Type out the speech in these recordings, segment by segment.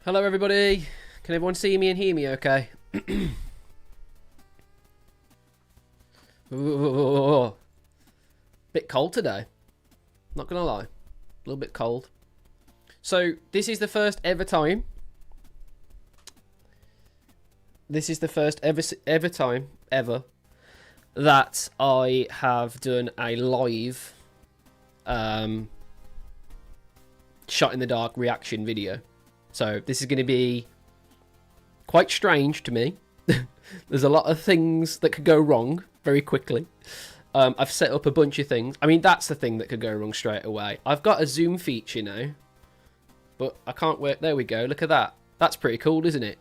Hello everybody, can everyone see me and hear me okay? Ooh, bit cold today, not gonna lie, a little bit cold. So this is the first ever time, ever that I have done a live shot in the dark reaction video. So this is going to be quite strange to me. There's a lot of things that could go wrong very quickly. I've set up a bunch of things. I mean, that's the thing that could go wrong straight away. I've got a zoom feature now, but I can't work. There we go. Look at that. That's pretty cool, isn't it?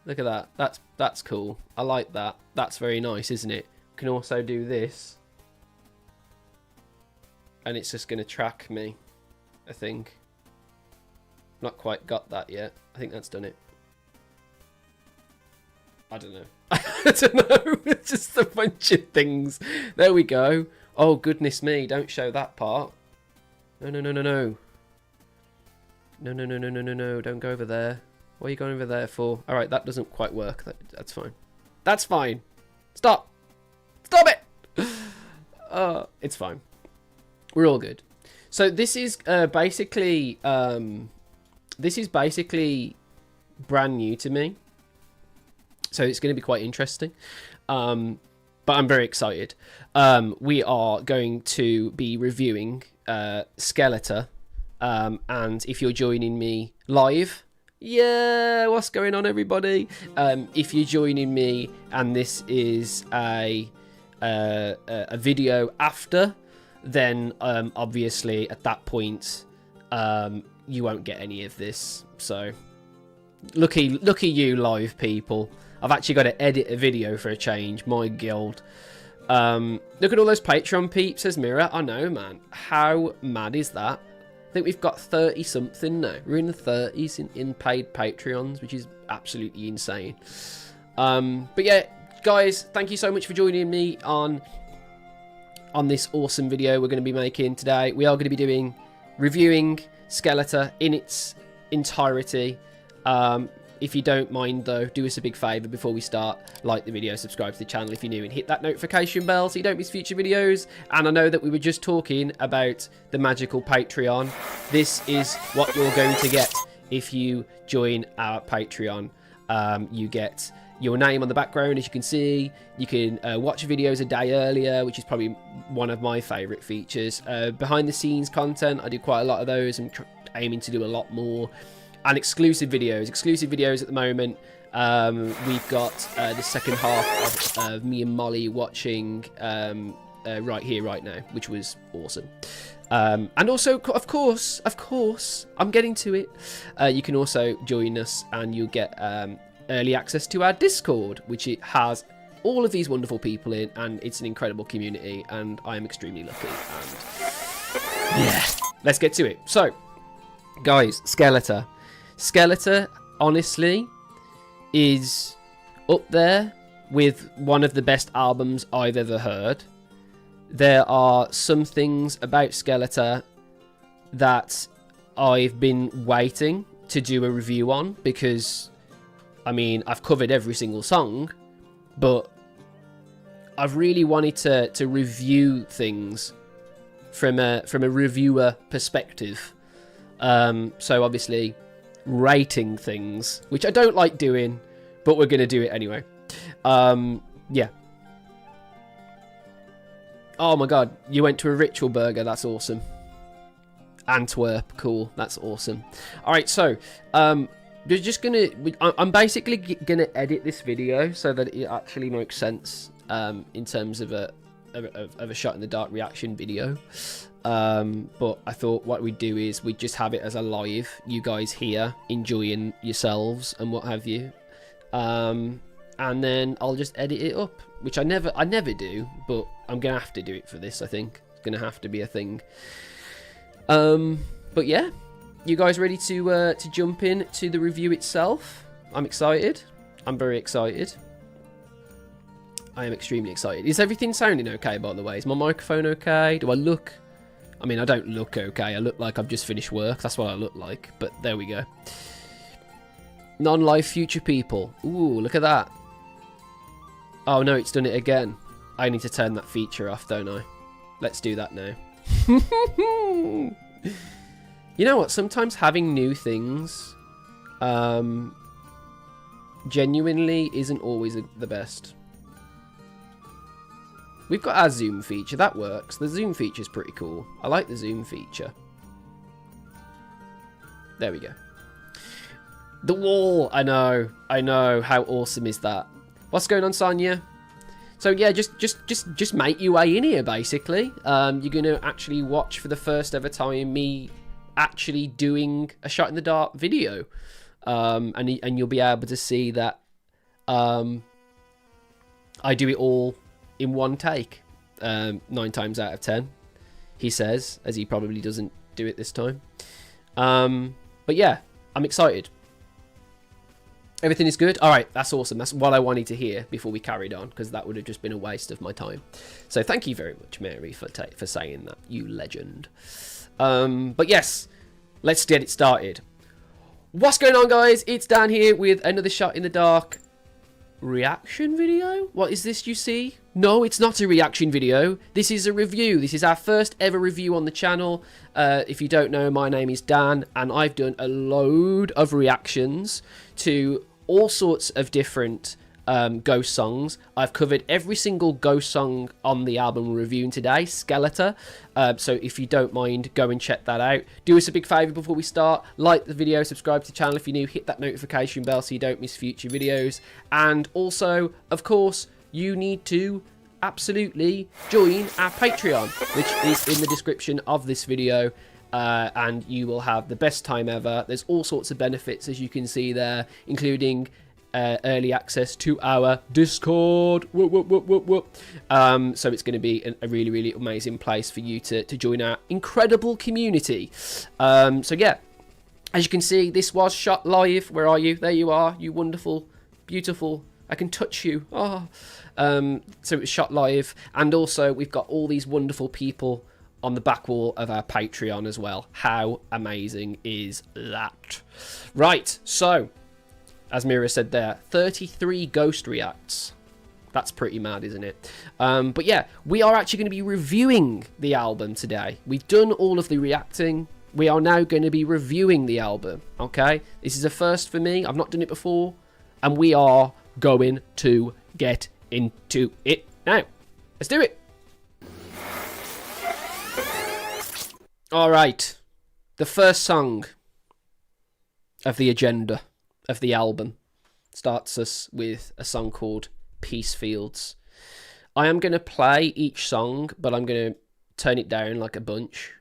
Look at that. That's cool. I like that. That's very nice, isn't it? Can also do this, and it's just going to track me, I think. Not quite got that yet. I think that's done it. I don't know. I don't know. It's just a bunch of things. There we go. Oh, goodness me. Don't show that part. No, no, no, no, no. No, no, no, no, no, no, no. Don't go over there. What are you going over there for? All right, that doesn't quite work. That's fine. That's fine. Stop. Stop it. It's fine. We're all good. So this is basically brand new to me. So it's going to be quite interesting. But I'm very excited. We are going to be reviewing Skeleta. And if you're joining me live, yeah, what's going on, everybody? If you're joining me and this is a video after, then obviously at that point you won't get any of this. So lucky you live people. I've actually got to edit a video for a change. My guild. Look at all those Patreon peeps, says Mirror. I know, man. How mad is that? I think we've got 30 something now. We're in the 30s in paid Patreons, which is absolutely insane. But yeah, guys, thank you so much for joining me on this awesome video we're going to be making today. We are going to be reviewing Skeleta in its entirety. If you don't mind though, do us a big favour before we start. Like the video, subscribe to the channel if you're new, and hit that notification bell so you don't miss future videos. And I know that we were just talking about the magical Patreon. This is what you're going to get if you join our Patreon. You get your name on the background, as you can see. You can watch videos a day earlier, which is probably one of my favourite features. Behind the scenes content, I do quite a lot of those. I'm aiming to do a lot more. And exclusive videos at the moment. We've got the second half of me and Molly watching right here, right now, which was awesome. And also, of course, I'm getting to it. You can also join us and you'll get early access to our Discord, which it has all of these wonderful people in, and it's an incredible community, and I am extremely lucky. And yeah, let's get to it. So, guys, Skeleta, honestly, is up there with one of the best albums I've ever heard. There are some things about Skeleta that I've been waiting to do a review on, because, I mean, I've covered every single song, but I've really wanted to review things from a reviewer perspective. So obviously, rating things, which I don't like doing, but we're going to do it anyway. Yeah. Oh my god, you went to a ritual burger, that's awesome. Antwerp, cool, that's awesome. Alright, so, we're just gonna, I'm basically gonna edit this video so that it actually makes sense, in terms of a shot in the dark reaction video. But I thought what we'd do is we'd just have it as a live, you guys here enjoying yourselves and what have you, and then I'll just edit it up, which I never do, but I'm gonna have to do it for this. I think it's gonna have to be a thing. But yeah, you guys ready to jump in to the review itself? I'm excited. I'm very excited. I am extremely excited. Is everything sounding okay, by the way? Is my microphone okay? Do I look I mean, I don't look okay. I look like I've just finished work. That's what I look like. But there we go. Non-live future people. Ooh, look at that. Oh, no, it's done it again. I need to turn that feature off, don't I? Let's do that now. You know what? Sometimes having new things genuinely isn't always the best. We've got our zoom feature. That works. The zoom feature is pretty cool. I like the zoom feature. There we go. The wall. I know. How awesome is that? What's going on, Sonia? So yeah, just make your way in here, basically. You're gonna actually watch for the first ever time me actually doing a shot in the dark video, and you'll be able to see that I do it all in one take, 9 times out of 10, he says, as he probably doesn't do it this time. But yeah, I'm excited. Everything is good? Alright, that's awesome. That's what I wanted to hear before we carried on, because that would have just been a waste of my time. So thank you very much, Mary, for saying that, you legend. But yes, let's get it started. What's going on, guys? It's Dan here with another Shot in the Dark reaction video. What is this you see? No, it's not a reaction video. This is a review. This is our first ever review on the channel. If you don't know, my name is Dan, and I've done a load of reactions to all sorts of different Ghost songs. I've covered every single Ghost song on the album we're reviewing today, Skeleta. So if you don't mind, go and check that out. Do us a big favour before we start. Like the video, subscribe to the channel if you're new, hit that notification bell so you don't miss future videos. And also, of course, you need to absolutely join our Patreon, which is in the description of this video. And you will have the best time ever. There's all sorts of benefits, as you can see there, including early access to our Discord. Whoop, whoop, whoop, whoop, whoop. So it's going to be a really, really amazing place for you to join our incredible community. So yeah, as you can see, this was shot live. Where are you? There you are, you wonderful, beautiful. I can touch you. Oh. So it was shot live, and also we've got all these wonderful people on the back wall of our Patreon as well. How amazing is that? Right, so as Mira said there, 33 Ghost reacts. That's pretty mad, isn't it? But yeah, we are actually going to be reviewing the album today. We've done all of the reacting. We are now going to be reviewing the album, okay? This is a first for me. I've not done it before, and we are going to get into it now. Let's do it. All right, the first song of the agenda of the album starts us with a song called Peacefields. I am going to play each song, but I'm going to turn it down like a bunch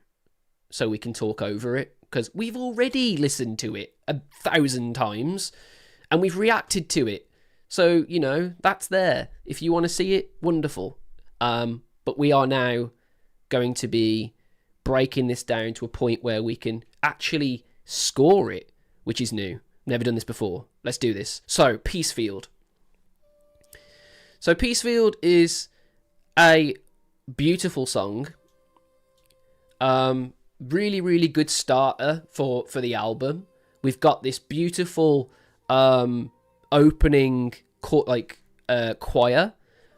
so we can talk over it, because we've already listened to it 1,000 times and we've reacted to it. So, you know, that's there. If you want to see it, wonderful. But we are now going to be breaking this down to a point where we can actually score it, which is new. Never done this before. Let's do this. So, Peacefield. So, Peacefield is a beautiful song. Really, really good starter for the album. We've got this beautiful opening choir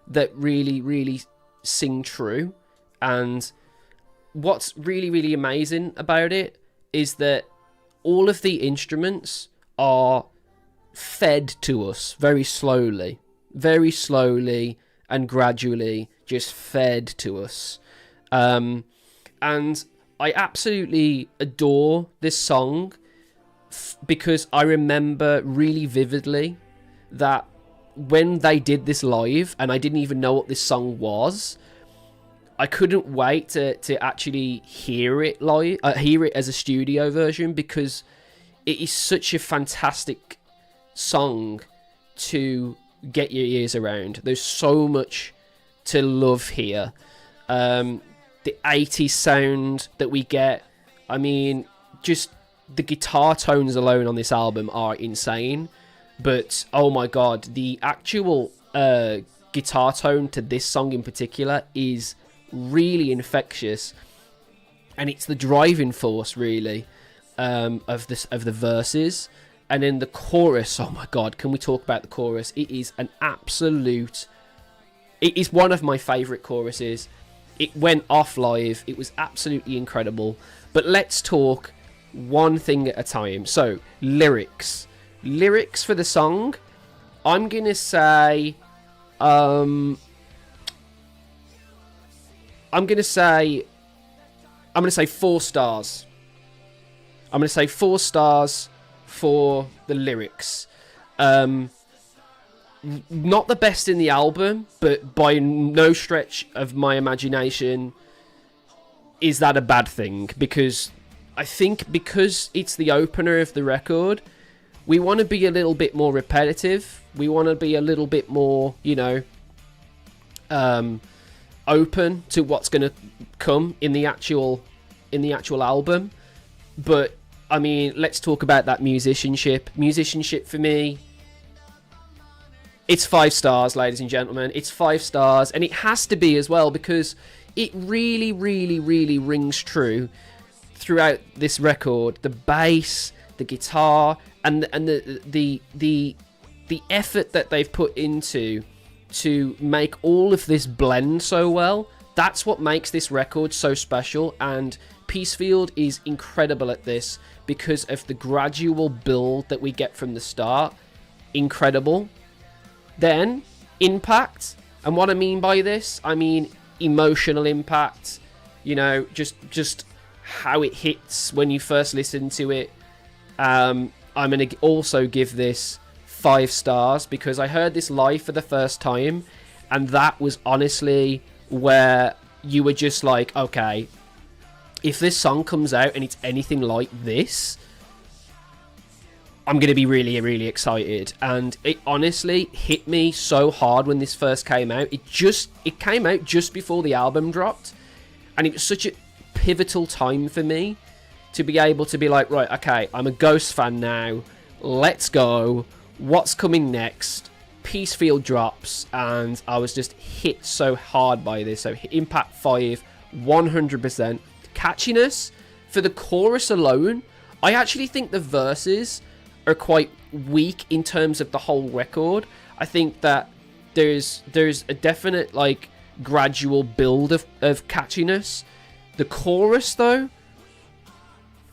that really sing true. And what's really, really amazing about it is that all of the instruments are fed to us very slowly and gradually, just fed to us. And I absolutely adore this song because I remember really vividly that when they did this live, and I didn't even know what this song was, I couldn't wait to actually hear it live, hear it as a studio version, because it is such a fantastic song to get your ears around. There's so much to love here. The 80s sound that we get, I mean, just the guitar tones alone on this album are insane. But, oh my god, the actual guitar tone to this song in particular is really infectious. and it's the driving force really of the verses. And then the chorus, oh my god, can we talk about the chorus? It is it is one of my favourite choruses. It went off live, it was absolutely incredible. But let's talk one thing at a time. So, lyrics for the song, I'm gonna say I'm gonna say 4 stars. I'm gonna say 4 stars for the lyrics. Not the best in the album, but by no stretch of my imagination is that a bad thing, because I think because it's the opener of the record, we want to be a little bit more repetitive. We want to be a little bit more, open to what's going to come in the actual album. But I mean, let's talk about that musicianship. Musicianship for me, it's 5 stars, ladies and gentlemen. It's 5 stars, and it has to be as well, because it really, really, really rings true throughout this record. The bass, the guitar, and the effort that they've put into to make all of this blend so well. That's what makes this record so special, and Peacefield is incredible at this because of the gradual build that we get from the start. Incredible. Then, impact. And what I mean by this, I mean emotional impact. Just how it hits when you first listen to it. I'm going to also give this 5 stars because I heard this live for the first time, and that was honestly where you were just like, okay, if this song comes out and it's anything like this, I'm going to be really, really excited. And it honestly hit me so hard when this first came out. It came out just before the album dropped, and it was such a pivotal time for me to be able to be like, right, okay, I'm a Ghost fan now. Let's go. What's coming next? Peacefield drops, and I was just hit so hard by this. So Impact 5, 100%. Catchiness, for the chorus alone, I actually think the verses are quite weak in terms of the whole record. I think that there's a definite gradual build of catchiness. The chorus though,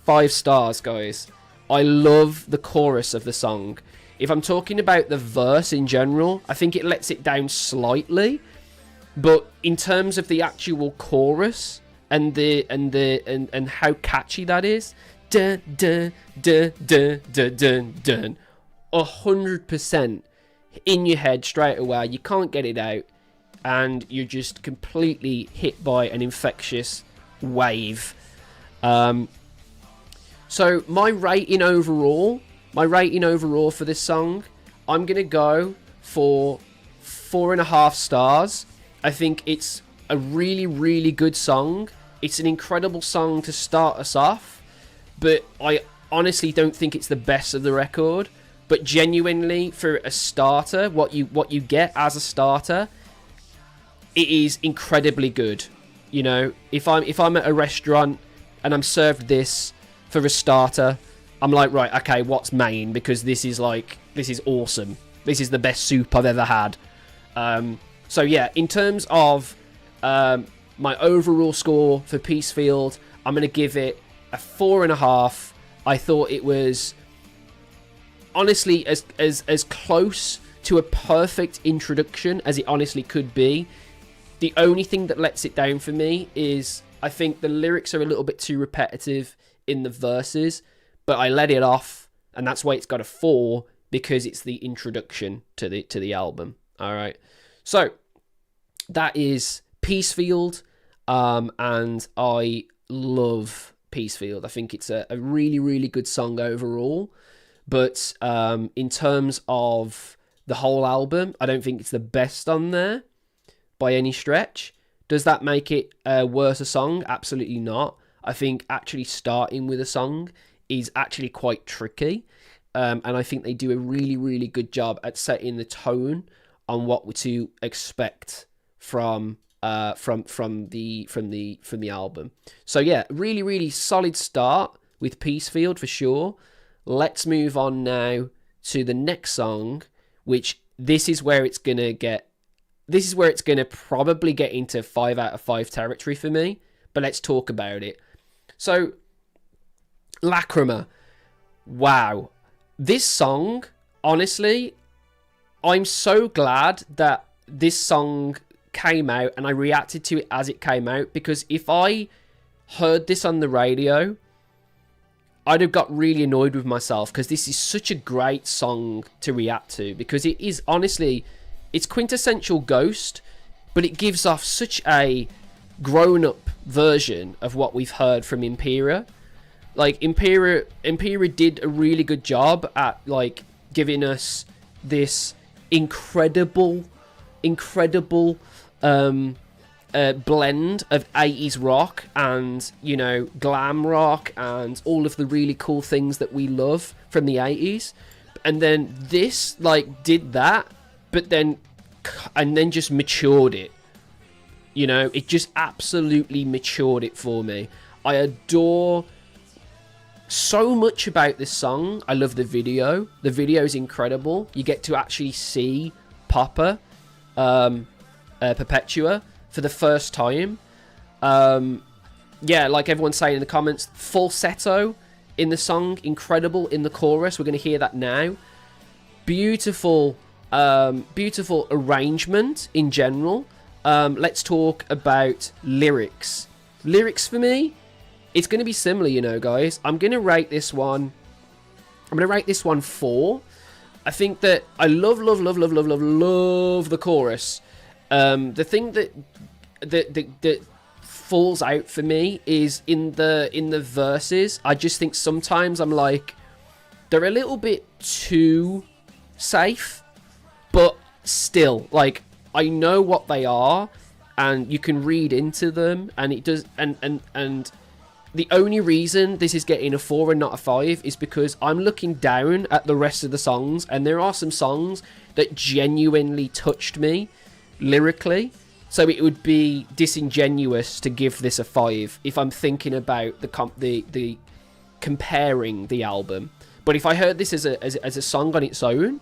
5 stars, guys. I love the chorus of the song. If I'm talking about the verse in general, I think it lets it down slightly, but in terms of the actual chorus and how catchy that is, dun dun dun dun dun dun dun, 100% in your head straight away. You can't get it out, and you're just completely hit by an infectious wave. So my rating overall for this song, I'm gonna go for 4.5 stars. I think it's a really, really good song. It's an incredible song to start us off, but I honestly don't think it's the best of the record. But genuinely, for a starter, what you get as a starter, it is incredibly good. If I'm at a restaurant and I'm served this for a starter, I'm like, right, okay, what's main? Because this is awesome. This is the best soup I've ever had. So yeah, in terms of my overall score for Peacefield, I'm going to give it a 4.5. I thought it was honestly as close to a perfect introduction as it honestly could be. The only thing that lets it down for me is I think the lyrics are a little bit too repetitive in the verses, but I let it off, and that's why it's got a 4, because it's the introduction to the album. All right, so that is Peacefield, and I love Peacefield. I think it's a really, really good song overall, but in terms of the whole album, I don't think it's the best on there by any stretch. Does that make it worse a song? Absolutely not. I think actually starting with a song is actually quite tricky, and I think they do a really, really good job at setting the tone on what to expect from from the album. So yeah, really, really solid start with Peacefield for sure. Let's move on now to the next song, which this is where it's gonna probably get into 5 out of 5 territory for me. But let's talk about it. So, Lachryma. Wow. This song, honestly, I'm so glad that this song came out and I reacted to it as it came out, because if I heard this on the radio, I'd have got really annoyed with myself, because this is such a great song to react to, because it is, honestly, it's quintessential Ghost, but it gives off such a grown-up version of what we've heard from Impera. Like, Impera did a really good job at, like, giving us this incredible blend of 80s rock and, you know, glam rock and all of the really cool things that we love from the 80s. And then this, like, did that, but then just matured it. You know, it just absolutely matured it for me. I adore so much about this song. I love the video. The video is incredible. You get to actually see Papa, Perpetua, for the first time. Yeah, like everyone's saying in the comments, falsetto in the song, incredible in the chorus. We're going to hear that now. Beautiful arrangement in general. Let's talk about lyrics. Lyrics for me, it's going to be similar, you know, guys. I'm going to rate this one 4. I think that I love the chorus. The thing that falls out for me is in the verses. I just think sometimes I'm like, they're a little bit too safe, but still, like, I know what they are, and you can read into them, and it does. And the only reason this is getting a 4 and not a 5 is because I'm looking down at the rest of the songs, and there are some songs that genuinely touched me lyrically. So it would be disingenuous to give this a 5 if I'm thinking about the comparing the album. But if I heard this as a song on its own,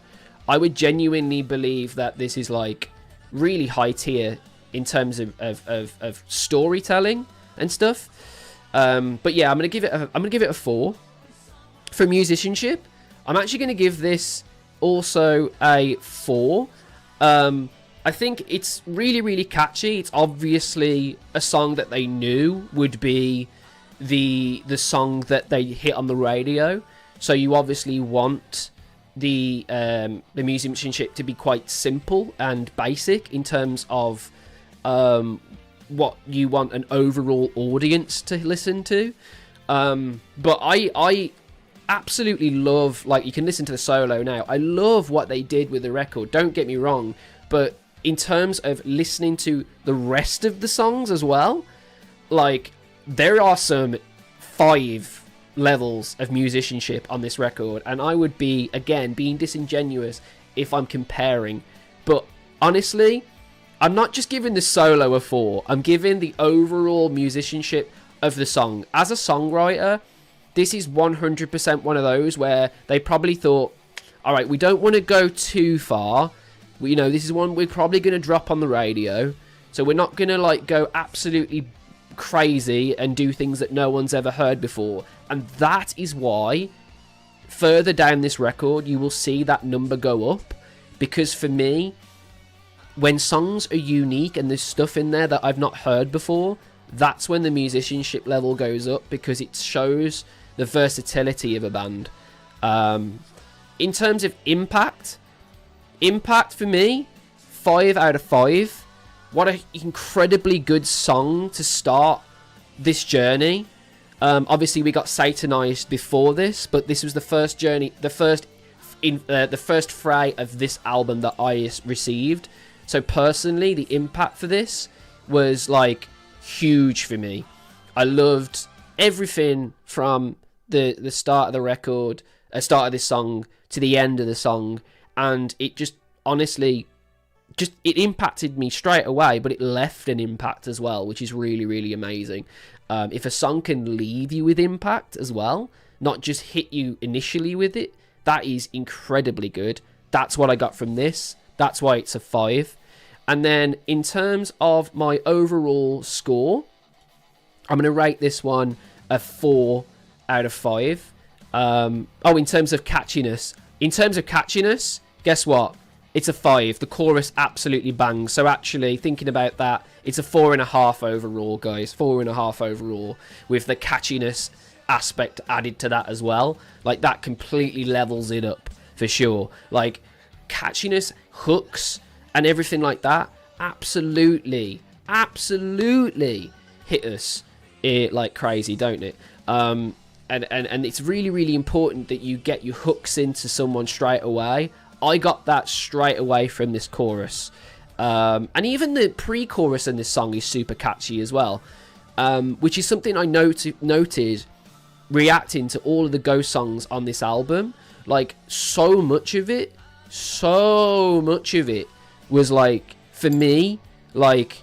I would genuinely believe that this is like really high tier in terms of storytelling and stuff. But yeah, I'm gonna give it a 4. For musicianship, I'm actually gonna give this also a 4. I think it's really, really catchy. It's obviously a song that they knew would be the song that they hit on the radio. So you obviously want the musicianship to be quite simple and basic in terms of what you want an overall audience to listen to. But I absolutely love, like, you can listen to the solo now. I love what they did with the record, don't get me wrong, but in terms of listening to the rest of the songs as well, like, there are some 5 levels of musicianship on this record, and I would be, again, being disingenuous if I'm comparing, but honestly, I'm not just giving the solo a 4, I'm giving the overall musicianship of the song. As a songwriter, this is 100% one of those where they probably thought, alright, we don't want to go too far, you know, this is one we're probably going to drop on the radio, so we're not going to, like, go absolutely crazy and do things that no one's ever heard before. And that is why further down this record you will see that number go up, because for me, when songs are unique and there's stuff in there that I've not heard before, that's when the musicianship level goes up, because it shows the versatility of a band. In terms of impact for me, 5 out of 5. What an incredibly good song to start this journey. Obviously, we got Satanized before this, but this was the first journey, the first fray of this album that I received. So personally, the impact for this was, like, huge for me. I loved everything from the start of the record, start of this song, to the end of the song, and it just honestly it impacted me straight away, but it left an impact as well, which is really, really amazing. If a song can leave you with impact as well, not just hit you initially with it, that is incredibly good. That's what I got from this. That's why it's a 5. And then in terms of my overall score, I'm going to rate this one a 4 out of 5. In terms of catchiness. In terms of catchiness, guess what? It's a 5. The chorus absolutely bangs. So actually, thinking about that, it's a 4.5 overall, guys. 4.5 overall, with the catchiness aspect added to that as well. Like, that completely levels it up, for sure. Like, catchiness, hooks, and everything like that, absolutely hit us like crazy, don't it? And it's really, really important that you get your hooks into someone straight away. I got that straight away from this chorus. And even the pre-chorus in this song is super catchy as well, which is something I noted reacting to all of the Ghost songs on this album. Like, so much of it was, like, for me, like,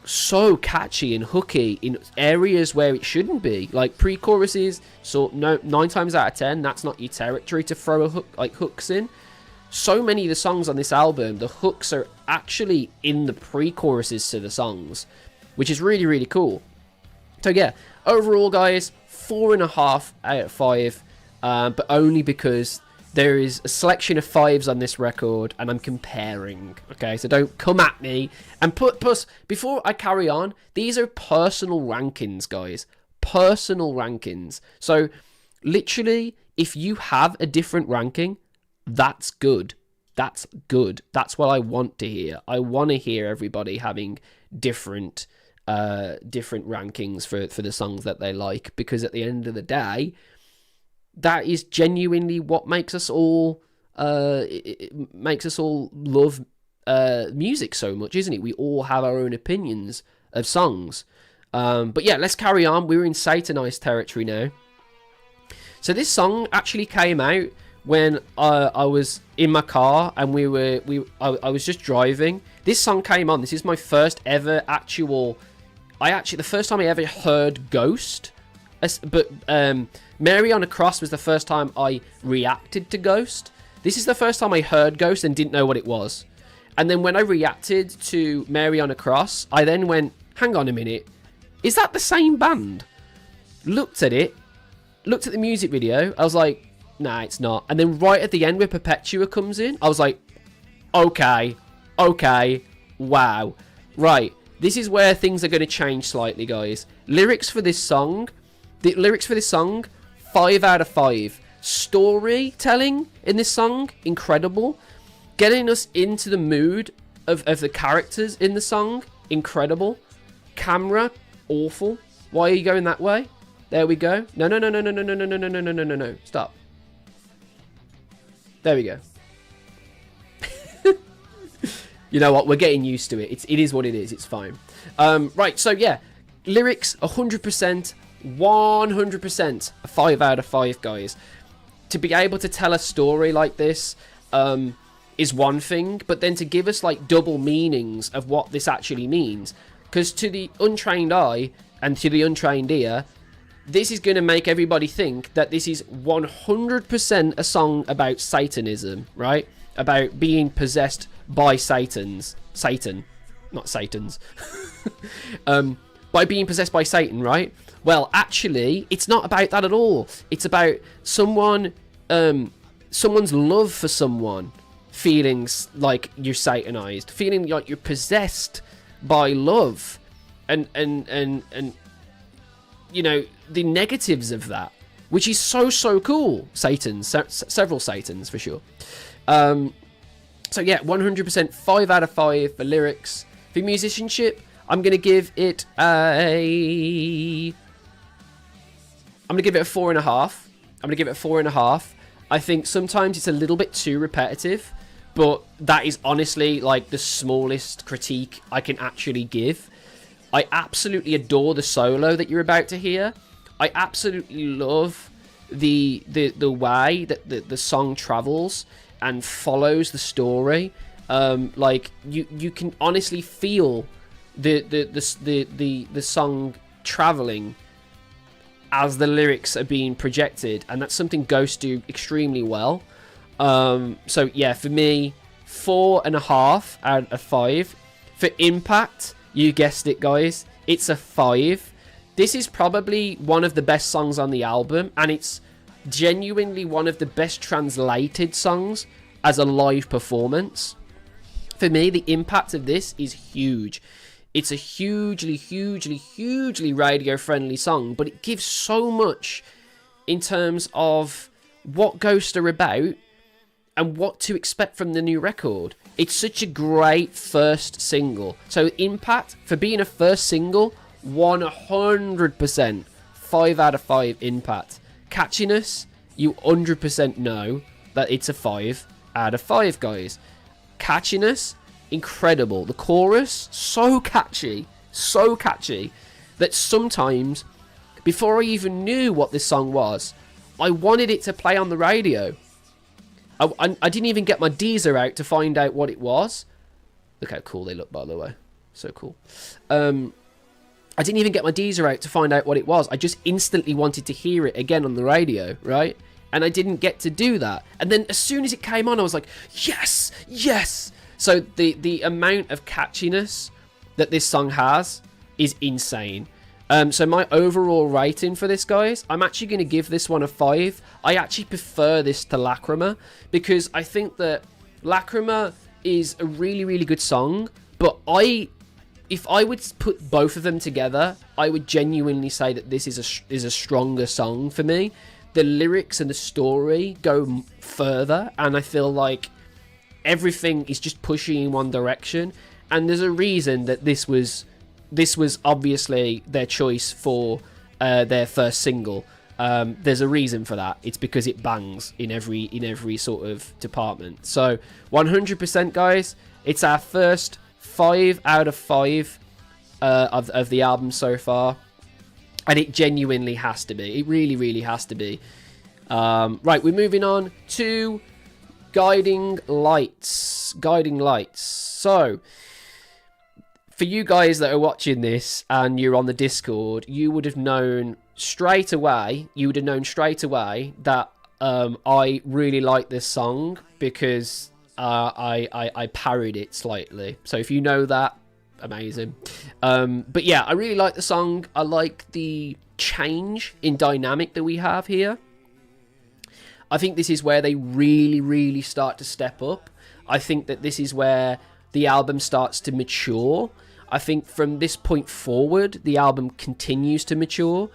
so catchy and hooky in areas where it shouldn't be. Like, pre-choruses, so 9 times out of 10, that's not your territory to throw a hook, like, hooks in. So many of the songs on this album, the hooks are actually in the pre-choruses to the songs, which is really, really cool. So yeah, overall, guys, 4.5 out of 5, but only because there is a selection of 5s on this record, and I'm comparing, okay? So don't come at me. And plus, before I carry on, these are personal rankings, guys. Personal rankings. So, literally, if you have a different ranking, that's good. That's good. That's what I want to hear. I want to hear everybody having different rankings for the songs that they like, because at the end of the day, that is genuinely what makes us all it makes us all love music so much, isn't it? We all have our own opinions of songs. But yeah, let's carry on. We're in Satanized territory now. So this song actually came out when I was in my car and I was just driving. This song came on. This is my first ever the first time I ever heard Ghost. But Mary on a Cross was the first time I reacted to Ghost. This is the first time I heard Ghost and didn't know what it was. And then when I reacted to Mary on a Cross, I then went, hang on a minute, is that the same band? Looked at it, looked at the music video, I was like, nah, it's not. And then right at the end where Perpetua comes in, I was like, okay, wow. Right, this is where things are going to change slightly, guys. Lyrics for this song, 5 out of 5. Storytelling in this song, incredible. Getting us into the mood of the characters in the song, incredible. Camera, awful. Why are you going that way? There we go. No. Stop. There we go. You know what? We're getting used to it. It is what it is. It's fine. Right, so yeah. Lyrics, 100%. 100% a 5 out of 5, guys. To be able to tell a story like this is one thing, but then to give us like double meanings of what this actually means, because to the untrained eye and to the untrained ear, this is going to make everybody think that this is 100% a song about Satanism, right? About being possessed by Satan, not Satans. By being possessed by Satan, right? Well, actually, it's not about that at all. It's about someone's love for someone feeling like you're Satanized, feeling like you're possessed by love, and you know, the negatives of that, which is so cool. Several Satans for sure. So yeah, 100% 5 out of 5 for lyrics. For musicianship, I'm gonna give it a 4.5. I think sometimes it's a little bit too repetitive, but that is honestly like the smallest critique I can actually give. I absolutely adore the solo that you're about to hear. I absolutely love the way that the song travels and follows the story, Like you can honestly feel the song traveling as the lyrics are being projected, and that's something Ghost do extremely well. So yeah, for me, 4.5 out of 5. For impact, you guessed it, guys, it's a 5. This is probably one of the best songs on the album, and it's genuinely one of the best translated songs as a live performance. For me, the impact of this is huge. It's a hugely radio-friendly song, but it gives so much in terms of what Ghost are about and what to expect from the new record. It's such a great first single. So impact, for being a first single, 100%, 5 out of 5 impact. Catchiness, you 100% know that it's a 5 out of 5, guys. Catchiness, incredible. The chorus, so catchy that sometimes, before I even knew what this song was, I wanted it to play on the radio. I didn't even get my Deezer out to find out what it was. Look how cool they look, by the way. So cool. I didn't even get my Deezer out to find out what it was. I just instantly wanted to hear it again on the radio, right? And I didn't get to do that. And then as soon as it came on, I was like, yes, yes. So the amount of catchiness that this song has is insane. So my overall rating for this, guys, I'm actually going to give this one a 5. I actually prefer this to Lachryma, because I think that Lachryma is a really good song, but if I would put both of them together, I would genuinely say that this is a stronger song for me. The lyrics and the story go further, and I feel like everything is just pushing in one direction. And there's a reason that this was obviously their choice for their first single. There's a reason for that. It's because it bangs in every sort of department. So 100%, guys, it's our first 5 out of 5 of the album so far, and it genuinely has to be. It really has to be. Right, we're moving on to Guiding Lights. So for you guys that are watching this and you're on the Discord, you would have known straight away that I really like this song, because I parried it slightly. So if you know that, amazing. But yeah, I really like the song. I like the change in dynamic that we have here. I think this is where they really start to step up. I think that this is where the album starts to mature. I think from this point forward, the album continues to mature.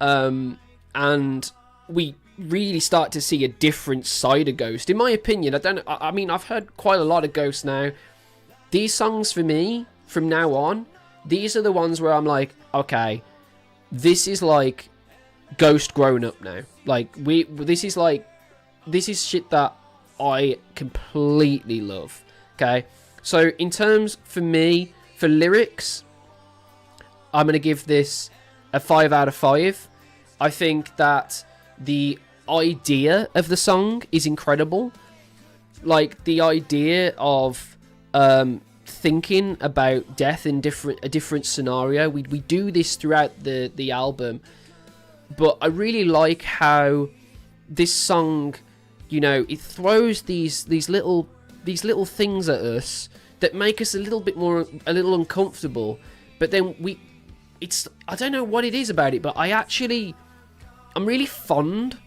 And we really start to see a different side of Ghost. In my opinion, I mean, I've heard quite a lot of Ghost now. These songs for me, from now on, these are the ones where I'm like, okay, this is like Ghost grown up now. Like, this is shit that I completely love. Okay, so in terms, for me, for lyrics, I'm going to give this a 5 out of 5. I think that the idea of the song is incredible. Like, the idea of thinking about death in a different scenario. We do this throughout the album, but I really like how this song, you know, it throws these little things at us that make us a little uncomfortable. But then I don't know what it is about it, but I'm really fond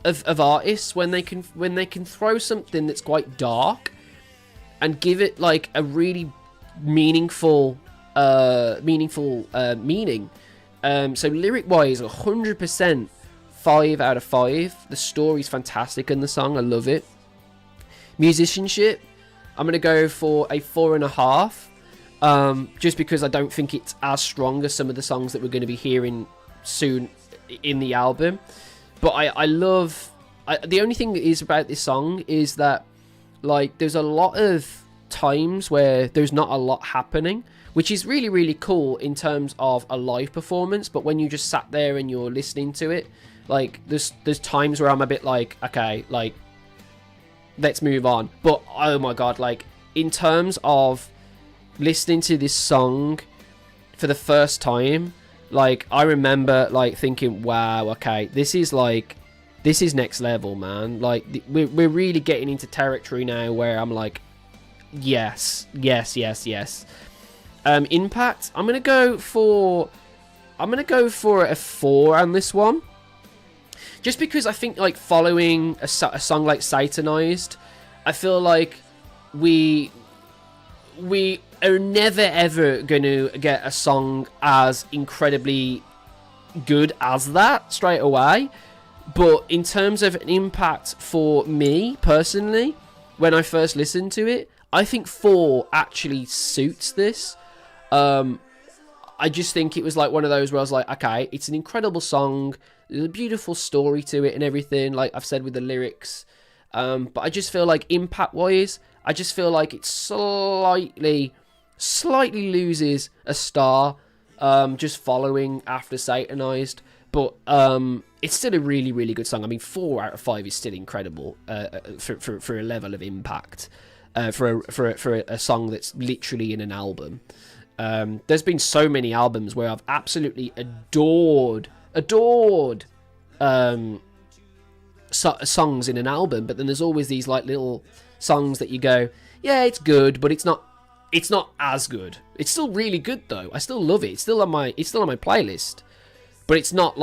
of artists when they can throw something that's quite dark and give it like a really meaningful meaning. So lyric wise, 100% 5 out of 5. The story's fantastic in the song. I love it. Musicianship, I'm going to go for a 4.5. Just because I don't think it's as strong as some of the songs that we're going to be hearing soon in the album. But I love... the only thing that is about this song is that, like, there's a lot of times where there's not a lot happening, which is really cool in terms of a live performance. But when you just sat there and you're listening to it, like, there's times where I'm a bit like, okay, like, let's move on. But oh my god, like, in terms of listening to this song for the first time, like, I remember, like, thinking, wow, okay, this is next level, man. Like, we're really getting into territory now where I'm like, yes. Impact, I'm gonna go for a 4 on this one, just because I think, like, following a song like Satanized, I feel like we are never ever going to get a song as incredibly good as that straight away. But in terms of an impact for me personally, when I first listened to it, I think 4 actually suits this. I just think it was like one of those where I was like, okay, it's an incredible song, there's a beautiful story to it and everything, like I've said with the lyrics. But I just feel like impact-wise, I just feel like it slightly loses a star, just following after Satanized. But it's still a really, really good song. I mean, 4 out of 5 is still incredible for a level of impact, for a song that's literally in an album. There's been so many albums where I've absolutely adored songs in an album, but then there's always these like little songs that you go, yeah, it's good, but it's not as good. It's still really good though. I still love it. It's still on my playlist, but it's not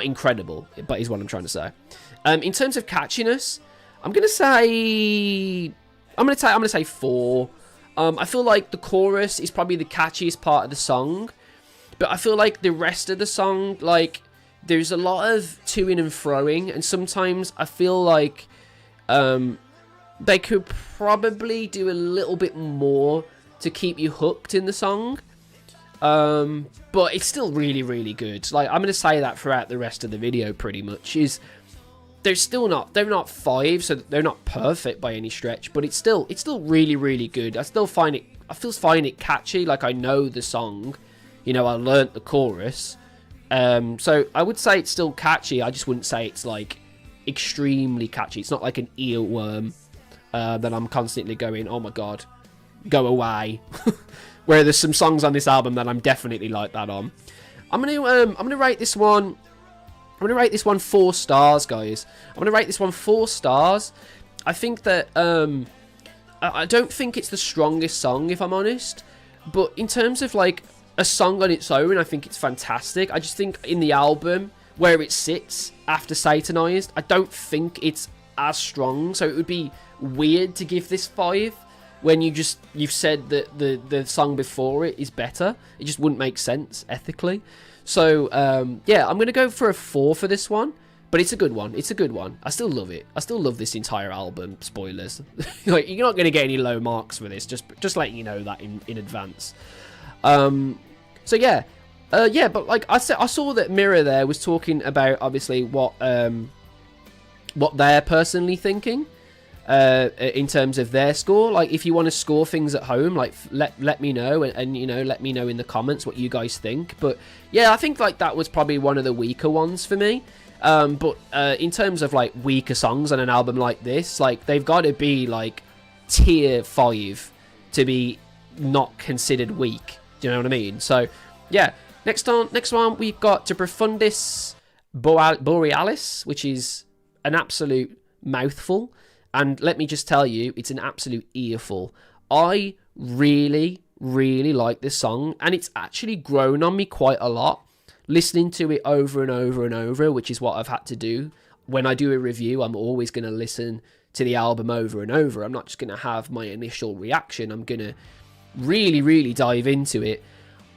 incredible. But is what I'm trying to say. In terms of catchiness, I'm gonna say 4. I feel like the chorus is probably the catchiest part of the song, but I feel like the rest of the song, like, there's a lot of to-ing and fro-ing, and sometimes I feel like they could probably do a little bit more to keep you hooked in the song. But it's still really, really good. Like, I'm going to say that throughout the rest of the video pretty much, is they're not 5, so they're not perfect by any stretch, but it's still really, really good. I still find it catchy. Like, I know the song, I learnt the chorus. So I would say it's still catchy. I just wouldn't say it's like extremely catchy. It's not like an earworm that I'm constantly going, oh my god, go away. Where there's some songs on this album that I'm definitely like that on. I'm gonna rate this one. I'm going to rate this one 4 stars, guys. I'm going to rate this one 4 stars. I think that, I don't think it's the strongest song, if I'm honest. But in terms of, like, a song on its own, I think it's fantastic. I just think in the album, where it sits after Satanized, I don't think it's as strong. So it would be weird to give this 5 when you've said that the song before it is better. It just wouldn't make sense ethically. So, yeah, I'm going to go for a 4 for this one. But it's a good one. It's a good one. I still love it. I still love this entire album. Spoilers. Like, you're not going to get any low marks for this. Just letting you know that in advance. So, yeah. Yeah, but, like, I saw that Mirror there was talking about, obviously, what they're personally thinking. In terms of their score. Like, if you want to score things at home, like, let me know, and let me know in the comments what you guys think. But yeah, I think, like, that was probably one of the weaker ones for me. But in terms of, like, weaker songs on an album like this, like, they've got to be, like, tier 5 to be not considered weak. Do you know what I mean? So yeah, next one we've got Terrafundis Borealis, which is an absolute mouthful. And let me just tell you, it's an absolute earful. I really, really like this song, and it's actually grown on me quite a lot. Listening to it over and over and over, which is what I've had to do. When I do a review, I'm always going to listen to the album over and over. I'm not just going to have my initial reaction. I'm going to really, really dive into it.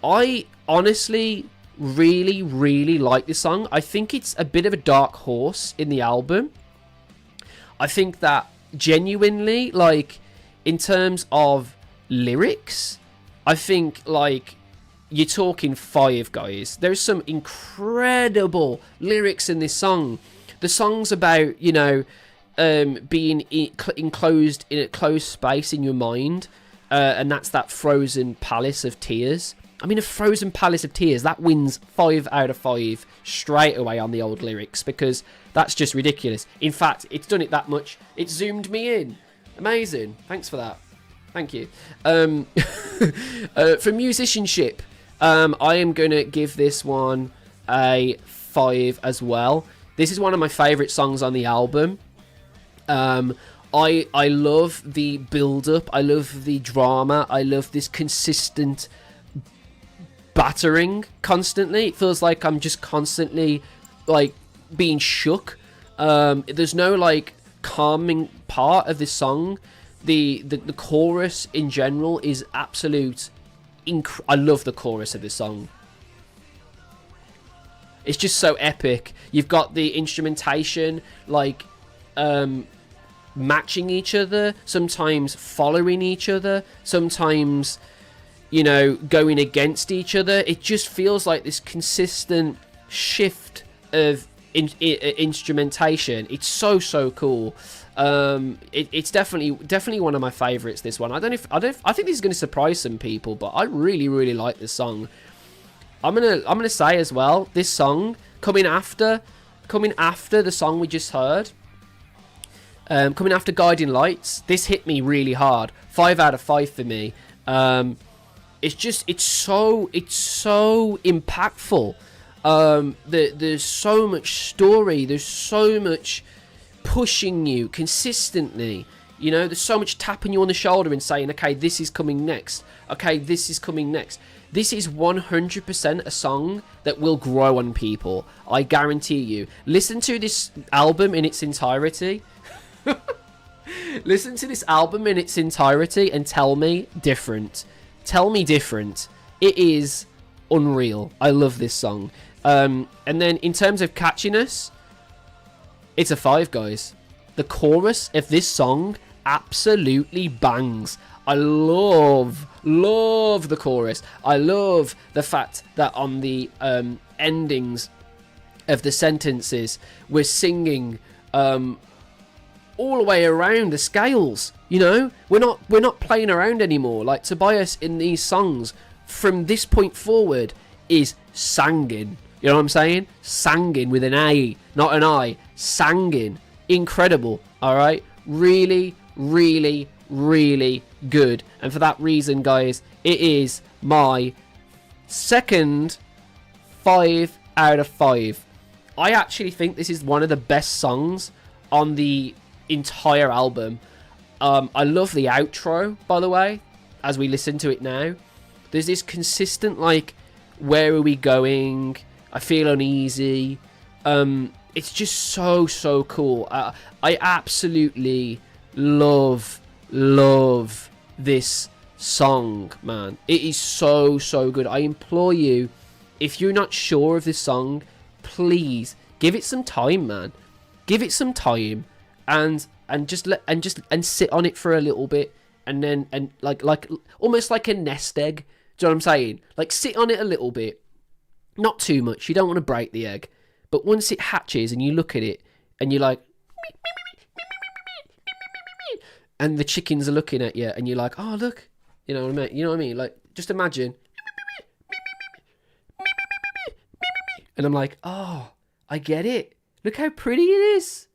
I honestly really, really like this song. I think it's a bit of a dark horse in the album. I think that genuinely, like, in terms of lyrics, I think, like, you're talking 5, guys. There's some incredible lyrics in this song. The song's about, being enclosed in a closed space in your mind, and that's that frozen palace of tears. I mean, a frozen palace of tears, that wins 5 out of 5 straight away on the old lyrics, because that's just ridiculous. In fact, it's done it that much, it zoomed me in. Amazing. Thanks for that. Thank you. For musicianship, I am going to give this one a 5 as well. This is one of my favourite songs on the album. I love the build-up. I love the drama. I love this consistent battering constantly. It feels like I'm just constantly, like, being shook. There's no, like, calming part of this song. The chorus in general is absolute. I love the chorus of this song. It's just so epic. You've got the instrumentation, like, matching each other, sometimes following each other, sometimes, you know, going against each other. It just feels like this consistent shift of instrumentation. It's so cool. It's definitely one of my favorites, this one. I think this is going to surprise some people, but I really like this song. I'm gonna say as well, this song coming after the song we just heard, coming after Guiding Lights, this hit me really hard. 5 out of 5 for me. It's so impactful. There's so much story. There's so much pushing you consistently. You know, there's so much tapping you on the shoulder and saying, okay, this is coming next. Okay, this is coming next. This is 100% a song that will grow on people. I guarantee you. Listen to this album in its entirety. Listen to this album in its entirety and tell me different. Tell me different. It is unreal. I love this song. And then in terms of catchiness, it's a 5, guys. The chorus of this song absolutely bangs. I love the chorus. I love the fact that on the endings of the sentences, we're singing all the way around the scales. You know, we're not playing around anymore. Like, Tobias in these songs from this point forward is sangin'. You know what I'm saying? Sangin' with an A, not an I. Sangin'. Incredible. All right. Really good. And for that reason, guys, it is my second 5 out of 5. I actually think this is one of the best songs on the entire album. I love the outro, by the way, as we listen to it now. There's this consistent, like, where are we going? I feel uneasy. It's just so cool. I absolutely love this song, man. It is so good. I implore you, if you're not sure of this song, please give it some time, man. Give it some time and sit on it for a little bit, and then like almost like a nest egg. Do you know what I'm saying? Like, sit on it a little bit, not too much. You don't want to break the egg, but once it hatches and you look at it and you're like, and the chickens are looking at you, and you're like, oh, look, you know what I mean? You know what I mean? Like, just imagine. And I'm like, oh, I get it. Look how pretty it is.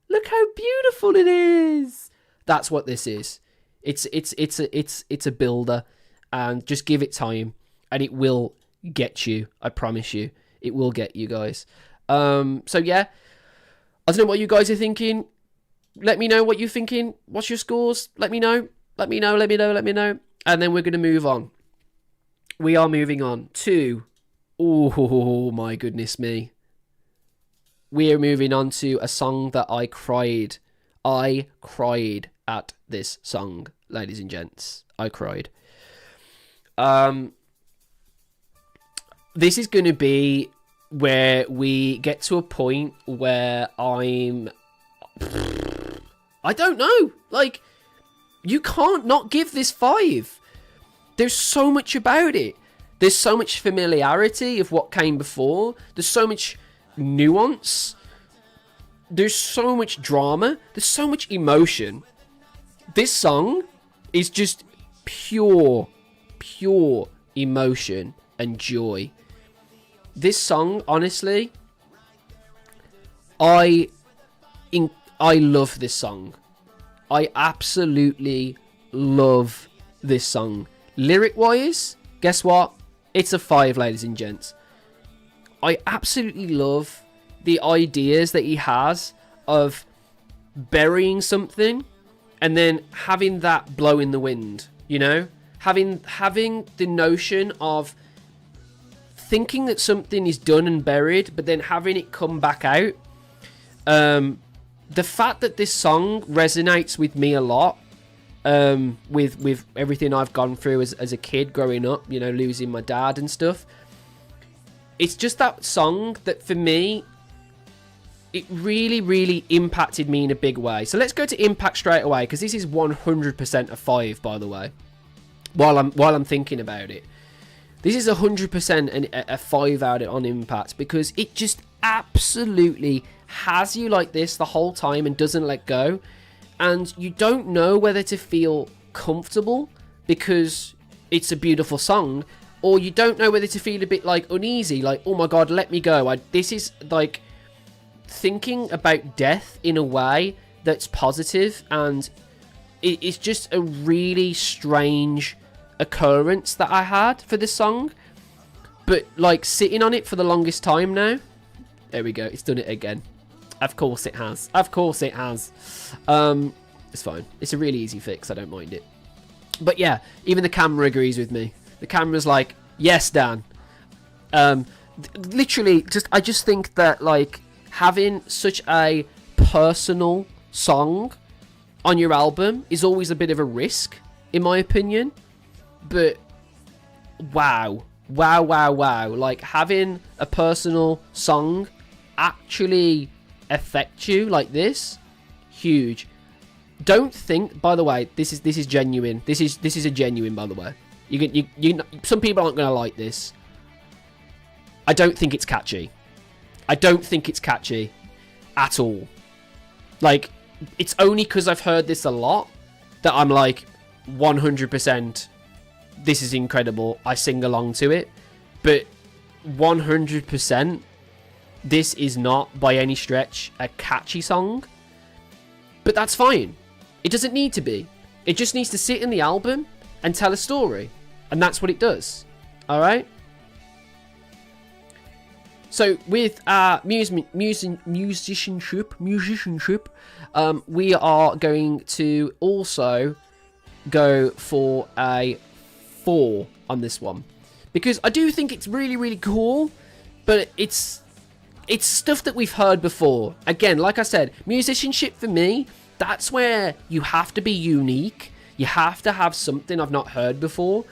Look how beautiful it is. That's what this is. It's a builder, and just give it time, and it will get you. I promise you, it will get you, guys. So yeah, I don't know what you guys are thinking. Let me know what you're thinking. What's your scores? Let me know. And then we're going to move on. We are moving on to... Oh, my goodness me. We are moving on to a song that I cried. I cried at this song, ladies and gents. I cried. This is going to be where we get to a point where I don't know. Like, you can't not give this 5. There's so much about it. There's so much familiarity of what came before. There's so much nuance. There's so much drama. There's so much emotion. This song is just pure emotion and joy. This song, honestly, I love this song. I absolutely love this song. Lyric-wise, guess what? It's a 5, ladies and gents. I absolutely love the ideas that he has of burying something and then having that blow in the wind, you know? Having the notion of thinking that something is done and buried, but then having it come back out. The fact that this song resonates with me a lot, with everything I've gone through as a kid growing up, you know, losing my dad and stuff. It's just that song that for me, it really, really impacted me in a big way. So let's go to impact straight away, because this is 100% a 5, by the way. While I'm thinking about it, this is 100% a 5 out on impact, because it just absolutely has you like this the whole time and doesn't let go, and you don't know whether to feel comfortable because it's a beautiful song, or you don't know whether to feel a bit like uneasy, like, oh my god, let me go. This is like thinking about death in a way that's positive, and it's just a really strange occurrence that I had for this song, but like sitting on it for the longest time now. There we go, it's done it again. Of course it has. Of course it has. It's fine. It's a really easy fix. I don't mind it. But yeah, even the camera agrees with me. The camera's like, yes, Dan. Literally, I just think that like having such a personal song on your album is always a bit of a risk, in my opinion. But wow. Like having a personal song actually affect you like this, huge. Don't think, by the way, this is genuine. This is a genuine, by the way. You some people aren't gonna like this. I don't think it's catchy. I don't think it's catchy at all. Like, it's only because I've heard this a lot that I'm like 100%. This is incredible. I sing along to it, but 100%. This is not, by any stretch, a catchy song. But that's fine. It doesn't need to be. It just needs to sit in the album and tell a story. And that's what it does. Alright? So, with our musicianship, we are going to also go for a 4 on this one. Because I do think it's really, really cool, but it's stuff that we've heard before. Again, like I said, musicianship for me, that's where you have to be unique. You have to have something I've not heard before.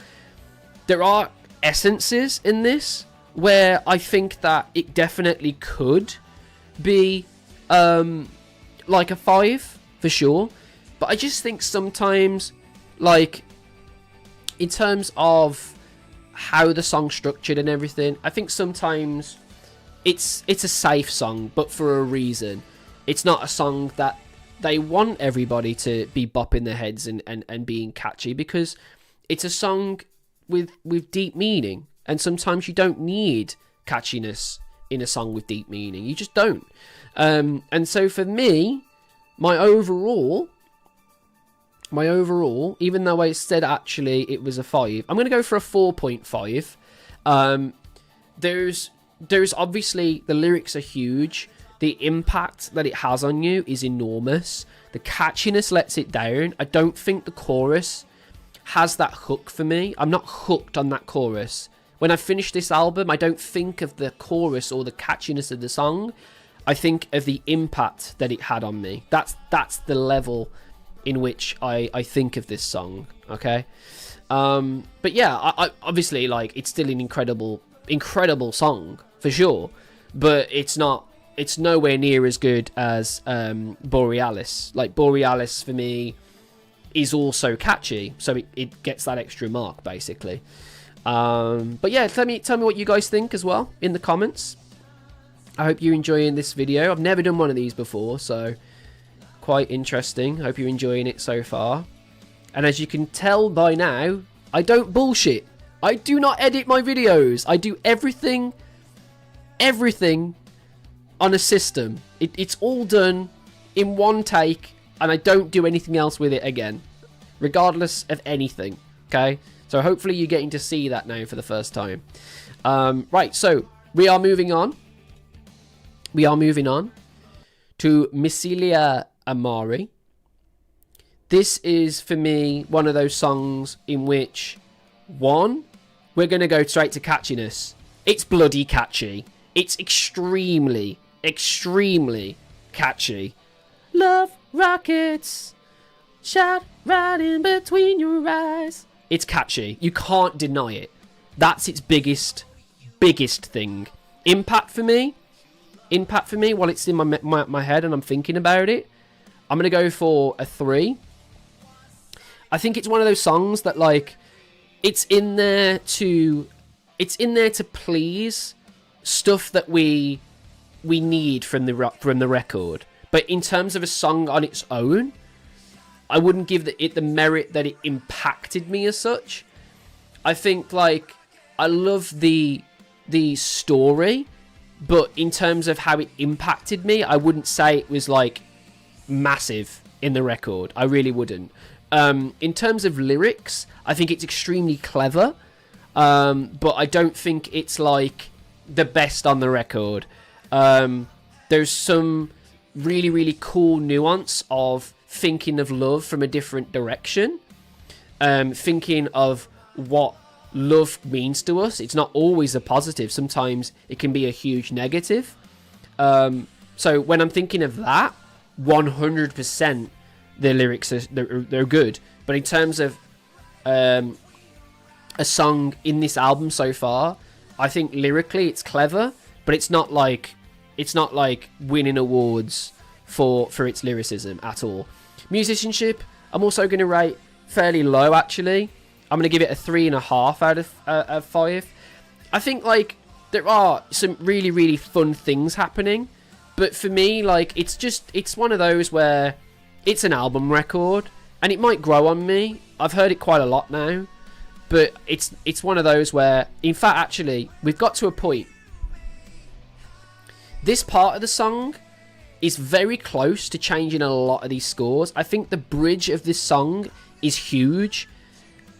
There are essences in this where I think that it definitely could be like a 5 for sure. But I just think sometimes, like, in terms of how the song's structured and everything, I think sometimes it's a safe song, but for a reason. It's not a song that they want everybody to be bopping their heads and being catchy, because it's a song with deep meaning, and sometimes you don't need catchiness in a song with deep meaning. You just don't. And so for me, my overall, even though I said actually it was a 5, I'm going to go for a 4.5. There's obviously, the lyrics are huge. The impact that it has on you is enormous. The catchiness lets it down. I don't think the chorus has that hook for me. I'm not hooked on that chorus. When I finish this album, I don't think of the chorus or the catchiness of the song. I think of the impact that it had on me. That's the level in which I think of this song. Okay. But yeah, I obviously, like, it's still an incredible song for sure, but it's nowhere near as good as Borealis. Like, Borealis for me is also catchy, so it gets that extra mark basically. But yeah, tell me what you guys think as well in the comments. I hope you're enjoying this video. I've never done one of these before, so quite interesting. Hope you're enjoying it so far. And as you can tell by now, I don't bullshit. I do not edit my videos. I do everything on a system. It's all done in one take. and I don't do anything else with it again, regardless of anything. Okay, so hopefully you're getting to see that now for the first time. Right, so we are moving on. We are moving on to Missilia Amari. This is, for me, one of those songs in which, one, we're going to go straight to catchiness. It's bloody catchy. It's extremely, extremely catchy. Love rockets, shot right in between your eyes. It's catchy. You can't deny it. That's its biggest thing. Impact for me, while it's in my head and I'm thinking about it, I'm going to go for a 3. I think it's one of those songs that, like, it's in there to please stuff that we need from the record. But in terms of a song on its own, I wouldn't give it the merit that it impacted me as such. I think, like, I love the story, but in terms of how it impacted me, I wouldn't say it was, like, massive in the record. I really wouldn't. In terms of lyrics, I think it's extremely clever, but I don't think it's, like, the best on the record. There's some really, really cool nuance of thinking of love from a different direction, thinking of what love means to us. It's not always a positive. Sometimes it can be a huge negative. So when I'm thinking of that, 100% the lyrics they're good. But in terms of a song in this album so far, I think lyrically it's clever, but it's not like winning awards for its lyricism at all. Musicianship, I'm also going to rate fairly low, actually. I'm going to give it a 3.5 out of 5. I think, like, there are some really, really fun things happening, but for me, like, it's one of those where it's an album record, and it might grow on me. I've heard it quite a lot now, but it's one of those where, in fact, actually, we've got to a point. This part of the song is very close to changing a lot of these scores. I think the bridge of this song is huge.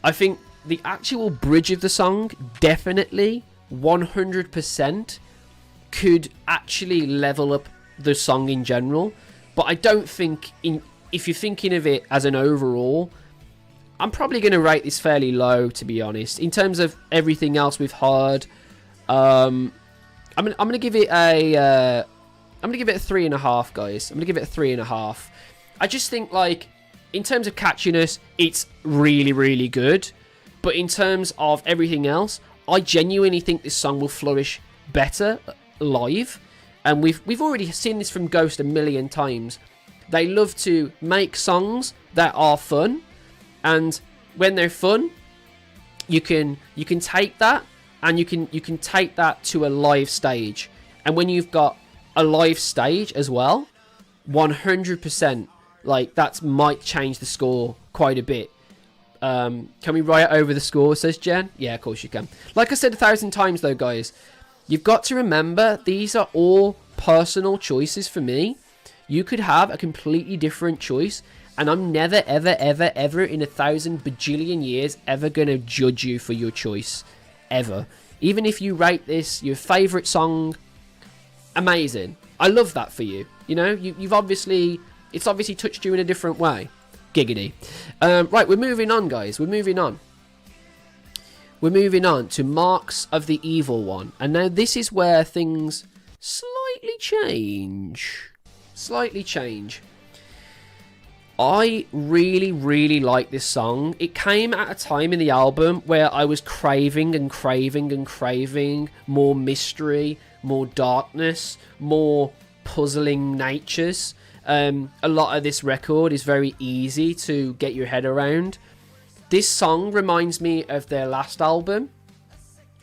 I think the actual bridge of the song definitely 100% could actually level up the song in general. But I don't think, if you're thinking of it as an overall, I'm probably going to rate this fairly low, to be honest. In terms of everything else we've heard, I'm going to give it a 3.5, guys. I'm going to give it a 3.5. I just think, like, in terms of catchiness, it's really, really good. But in terms of everything else, I genuinely think this song will flourish better live. And we've already seen this from Ghost a million times. They love to make songs that are fun, and when they're fun, you can take that and you can take that to a live stage. And when you've got a live stage as well, 100%, like, that might change the score quite a bit. Can we write over the score, says Jen? Yeah, of course you can. Like I said 1,000 times though, guys, you've got to remember these are all personal choices for me. You could have a completely different choice, and I'm never, ever, ever, ever in 1,000 bajillion years ever going to judge you for your choice. Ever. Even if you rate this your favourite song, amazing. I love that for you. You know, it's obviously touched you in a different way. Giggity. Right, we're moving on, guys. We're moving on to Marks of the Evil One. And now this is where things slightly change. I really, really like this song. It came at a time in the album where I was craving more mystery, more darkness, more puzzling natures. A lot of this record is very easy to get your head around. This song reminds me of their last album,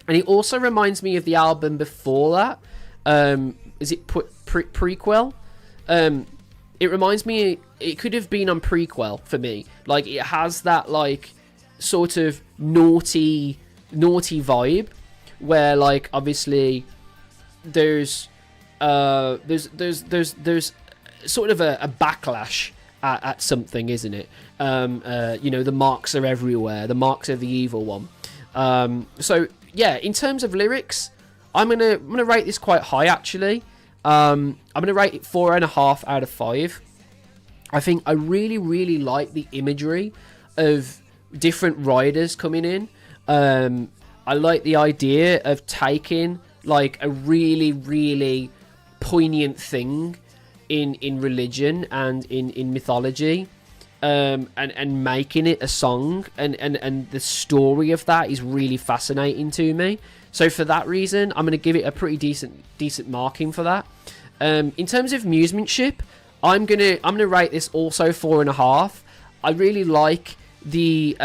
and it also reminds me of the album before that. Is it Prequel? It reminds me, it could have been on Prequel for me. Like, it has that, like, sort of naughty vibe where, like, obviously there's sort of a backlash at something, isn't it? The marks are everywhere. The marks of the evil one. So yeah, in terms of lyrics, I'm gonna rate this quite high actually. I'm gonna rate it 4.5 out of 5. I think I really like the imagery of different riders coming in. I like the idea of taking like a really poignant thing in religion and in mythology, and making it a song, and the story of that is really fascinating to me. So for that reason, I'm going to give it a pretty decent marking for that. In terms of museumship, I'm gonna rate this also 4.5. I really like the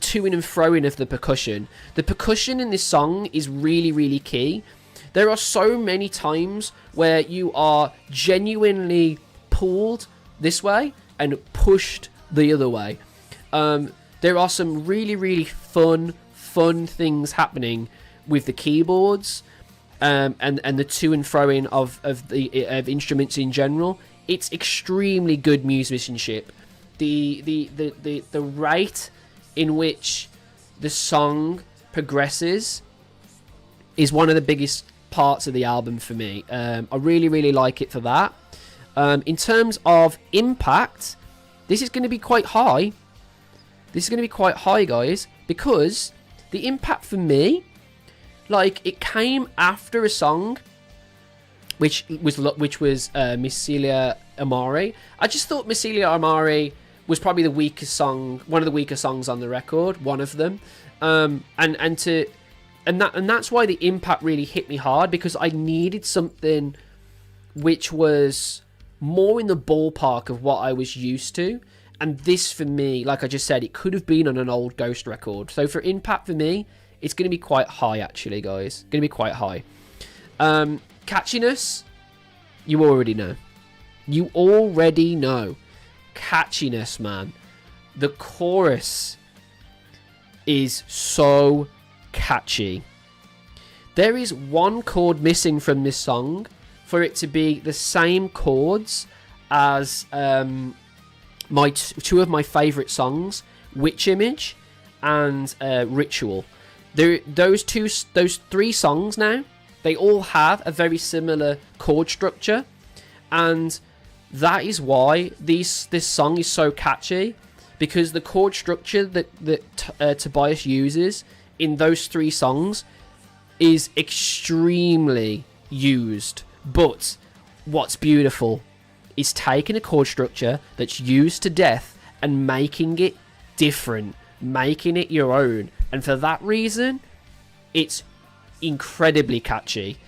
to-ing and fro-ing of the percussion. The percussion in this song is really key. There are so many times where you are genuinely pulled this way and pushed the other way. There are some really fun things happening with the keyboards, and the to and fro-ing of instruments in general. It's extremely good musicianship. The rate in which the song progresses is one of the biggest parts of the album for me. I really like it for that. In terms of impact, this is going to be quite high. This is going to be quite high, guys, because the impact for me, like, it came after a song which was Missilia Amari. I just thought Missilia Amari was probably the weakest song, one of the weaker songs on the record, one of them. And that's why the impact really hit me hard, because I needed something which was more in the ballpark of what I was used to. And this, for me, like I just said, it could have been on an old Ghost record. So for impact for me, it's going to be quite high, actually, guys. Going to be quite high. Catchiness, you already know. You already know. Catchiness, man. The chorus is so catchy. There is one chord missing from this song for it to be the same chords as two of my favourite songs, Witch Image and Ritual. Those three songs now, they all have a very similar chord structure, and that is why this song is so catchy, because the chord structure that Tobias uses in those three songs is extremely used. But what's beautiful is taking a chord structure that's used to death and making it different, making it your own. And for that reason, it's incredibly catchy.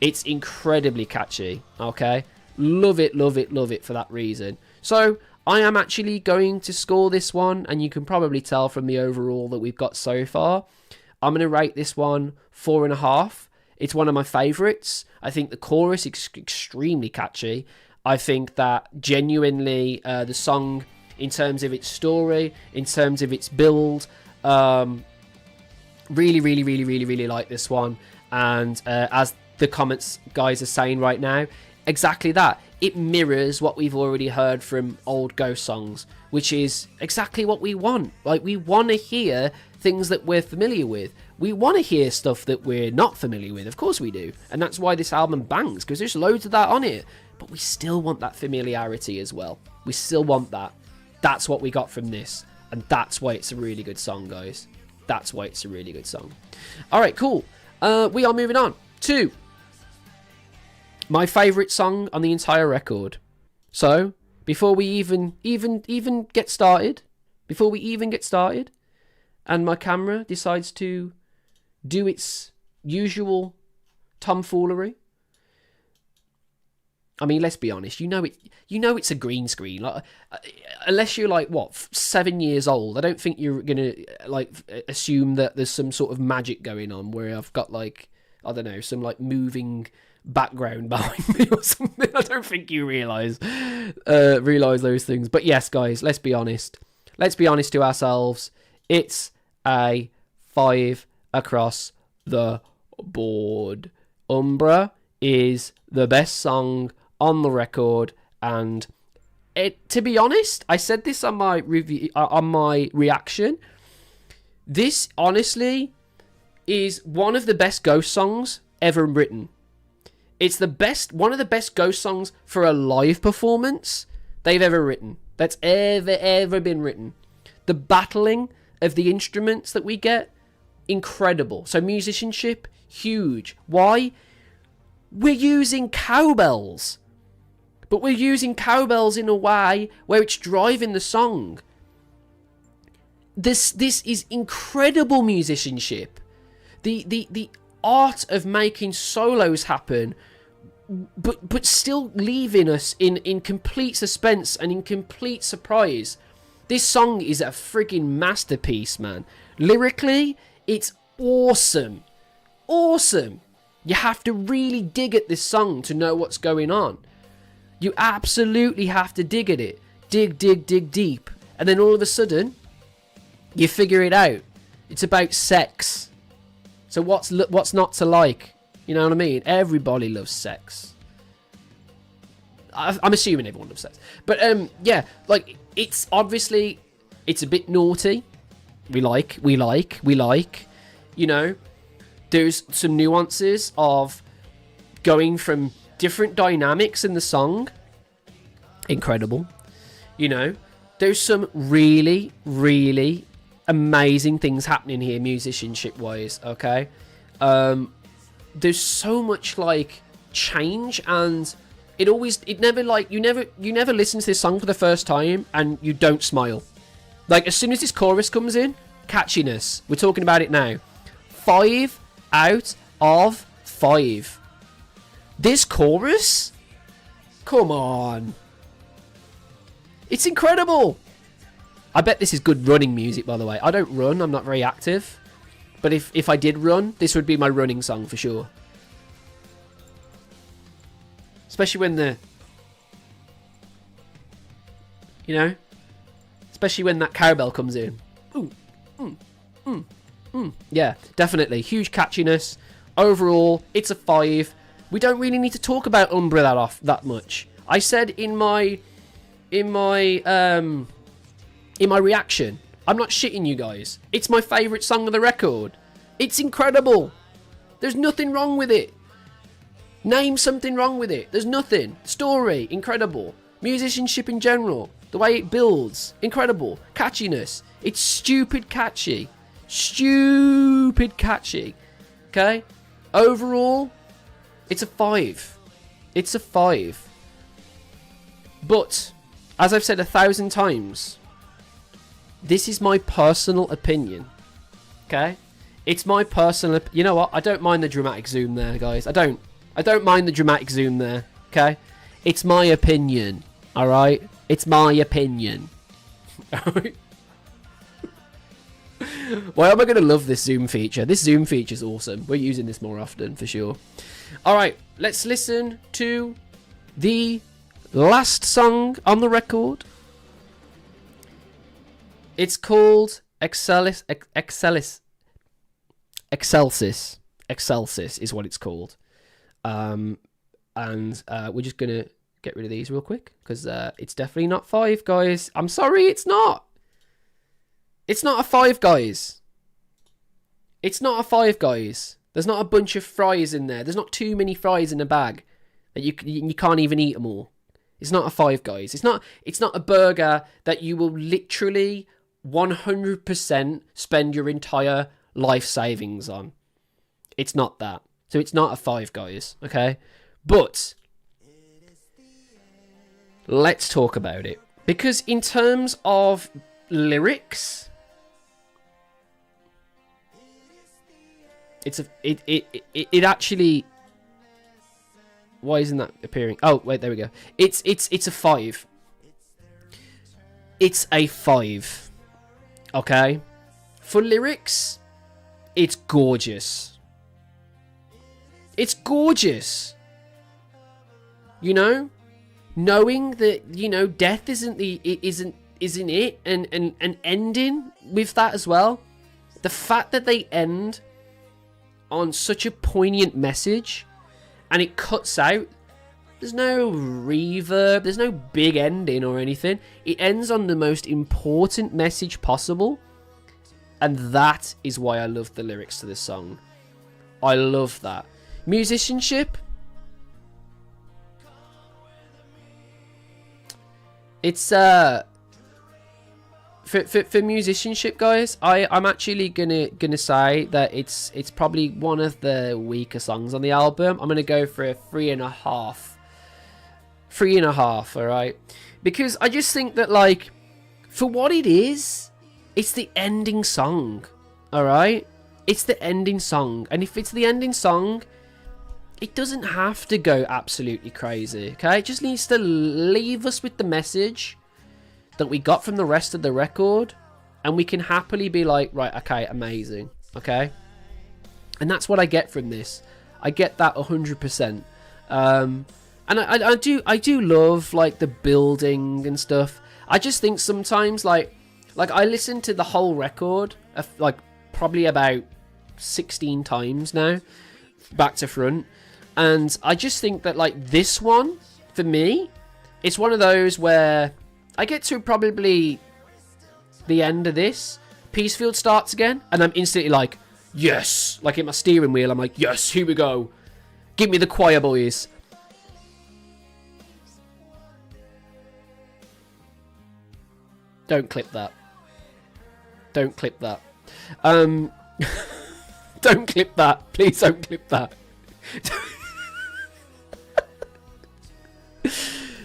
It's incredibly catchy, okay? Love it for that reason. So I am actually going to score this one, and you can probably tell from the overall that we've got so far. I'm going to rate this one 4.5. It's one of my favourites. I think the chorus is extremely catchy. I think that genuinely the song, in terms of its story, in terms of its build, really like this one. And as the comments guys are saying right now, exactly that. It mirrors what we've already heard from old Ghost songs, which is exactly what we want. Like, we want to hear things that we're familiar with. We want to hear stuff that we're not familiar with. Of course we do. And that's why this album bangs, because there's loads of that on it. But we still want that familiarity as well. We still want that. That's what we got from this. And that's why it's a really good song, guys. That's why it's a really good song. Alright, cool. We are moving on to my favourite song on the entire record. So, before we even get started, and my camera decides to do its usual tomfoolery. I mean, let's be honest. You know it's a green screen. Like, unless you're like 7 years old, I don't think you're gonna assume that there's some sort of magic going on where I've got I don't know, some moving background behind me or something. I don't think you realise those things. But yes, guys, let's be honest. Let's be honest to ourselves. It's a 5 across the board. Umbra is the best song on the record, and to be honest, I said this on my review, on my reaction. This honestly is one of the best Ghost songs ever written. It's one of the best Ghost songs for a live performance they've ever written. That's ever been written. The battling of the instruments that we get, incredible. So musicianship, huge. Why? We're using cowbells. But we're using cowbells in a way where it's driving the song. This is incredible musicianship. The art of making solos happen, but still leaving us in complete suspense and in complete surprise. This song is a friggin' masterpiece, man. Lyrically, it's awesome. Awesome. You have to really dig at this song to know what's going on. You absolutely have to dig at it. Dig deep. And then all of a sudden, you figure it out. It's about sex. So what's not to like? You know what I mean? Everybody loves sex. I'm assuming everyone loves sex. But, yeah, like, it's obviously, it's a bit naughty. We like. You know, there's some nuances of going from different dynamics in the song. Incredible. You know, there's some really amazing things happening here musicianship wise. Okay, there's so much like change, and you never listen to this song for the first time and you don't smile. Like, as soon as this chorus comes in, catchiness, we're talking about it now. 5 out of 5. This chorus? Come on. It's incredible. I bet this is good running music, by the way. I don't run, I'm not very active. But if I did run, this would be my running song for sure. Especially when especially when that cowbell comes in. Yeah, definitely. Huge catchiness. Overall, it's a 5. We don't really need to talk about Umbra that much. I said in my reaction, I'm not shitting you guys. It's my favourite song of the record. It's incredible. There's nothing wrong with it. Name something wrong with it. There's nothing. Story, incredible. Musicianship in general, the way it builds, incredible. Catchiness, it's stupid catchy. Okay? Overall, it's a 5. It's a 5. But, as I've said 1,000 times, this is my personal opinion. Okay? It's my personal... You know what? I don't mind the dramatic zoom there, guys. I don't mind the dramatic zoom there. Okay? It's my opinion. Alright? It's my opinion. Alright? Why am I going to love this zoom feature? This zoom feature is awesome. We're using this more often, for sure. Alright, let's listen to the last song on the record. It's called Excelsis. Excelsis is what it's called. And we're just going to get rid of these real quick, because it's definitely not 5, guys. I'm sorry, it's not. It's not a 5, guys. It's not a 5, guys. There's not a bunch of fries in there. There's not too many fries in a bag that you can't even eat them all. It's not a 5, guys. It's not a burger that you will literally 100% spend your entire life savings on. It's not that. So it's not a 5, guys. Okay? But let's talk about it. Because in terms of lyrics, it actually... Why isn't that appearing? Oh, wait, there we go. It's a 5. It's a 5. Okay? For lyrics, it's gorgeous. It's gorgeous. You know? Knowing that, death isn't it, and ending with that as well. The fact that they end on such a poignant message, and it cuts out There's no reverb. There's no big ending or anything. It ends on the most important message possible. And that is why I love the lyrics to this song. I love that. Musicianship. It's for musicianship, guys, I'm actually gonna say that it's probably one of the weaker songs on the album. I'm gonna go for a 3.5. 3.5, alright? Because I just think that, like, for what it is, it's the ending song. Alright? It's the ending song. And if it's the ending song, it doesn't have to go absolutely crazy. Okay? It just needs to leave us with the message that we got from the rest of the record, and we can happily be like, right, okay, amazing, okay? And that's what I get from this. I get that 100%. And I do love, like, the building and stuff. I just think sometimes, like I listened to the whole record, like, probably about 16 times now, back to front, and I just think that, like, this one, for me, it's one of those where I get to probably the end of this, Peacefield starts again, and I'm instantly like, yes! Like, in my steering wheel, I'm like, yes, here we go. Give me the choir, boys. Don't clip that. Don't clip that. Don't clip that. Please don't clip that.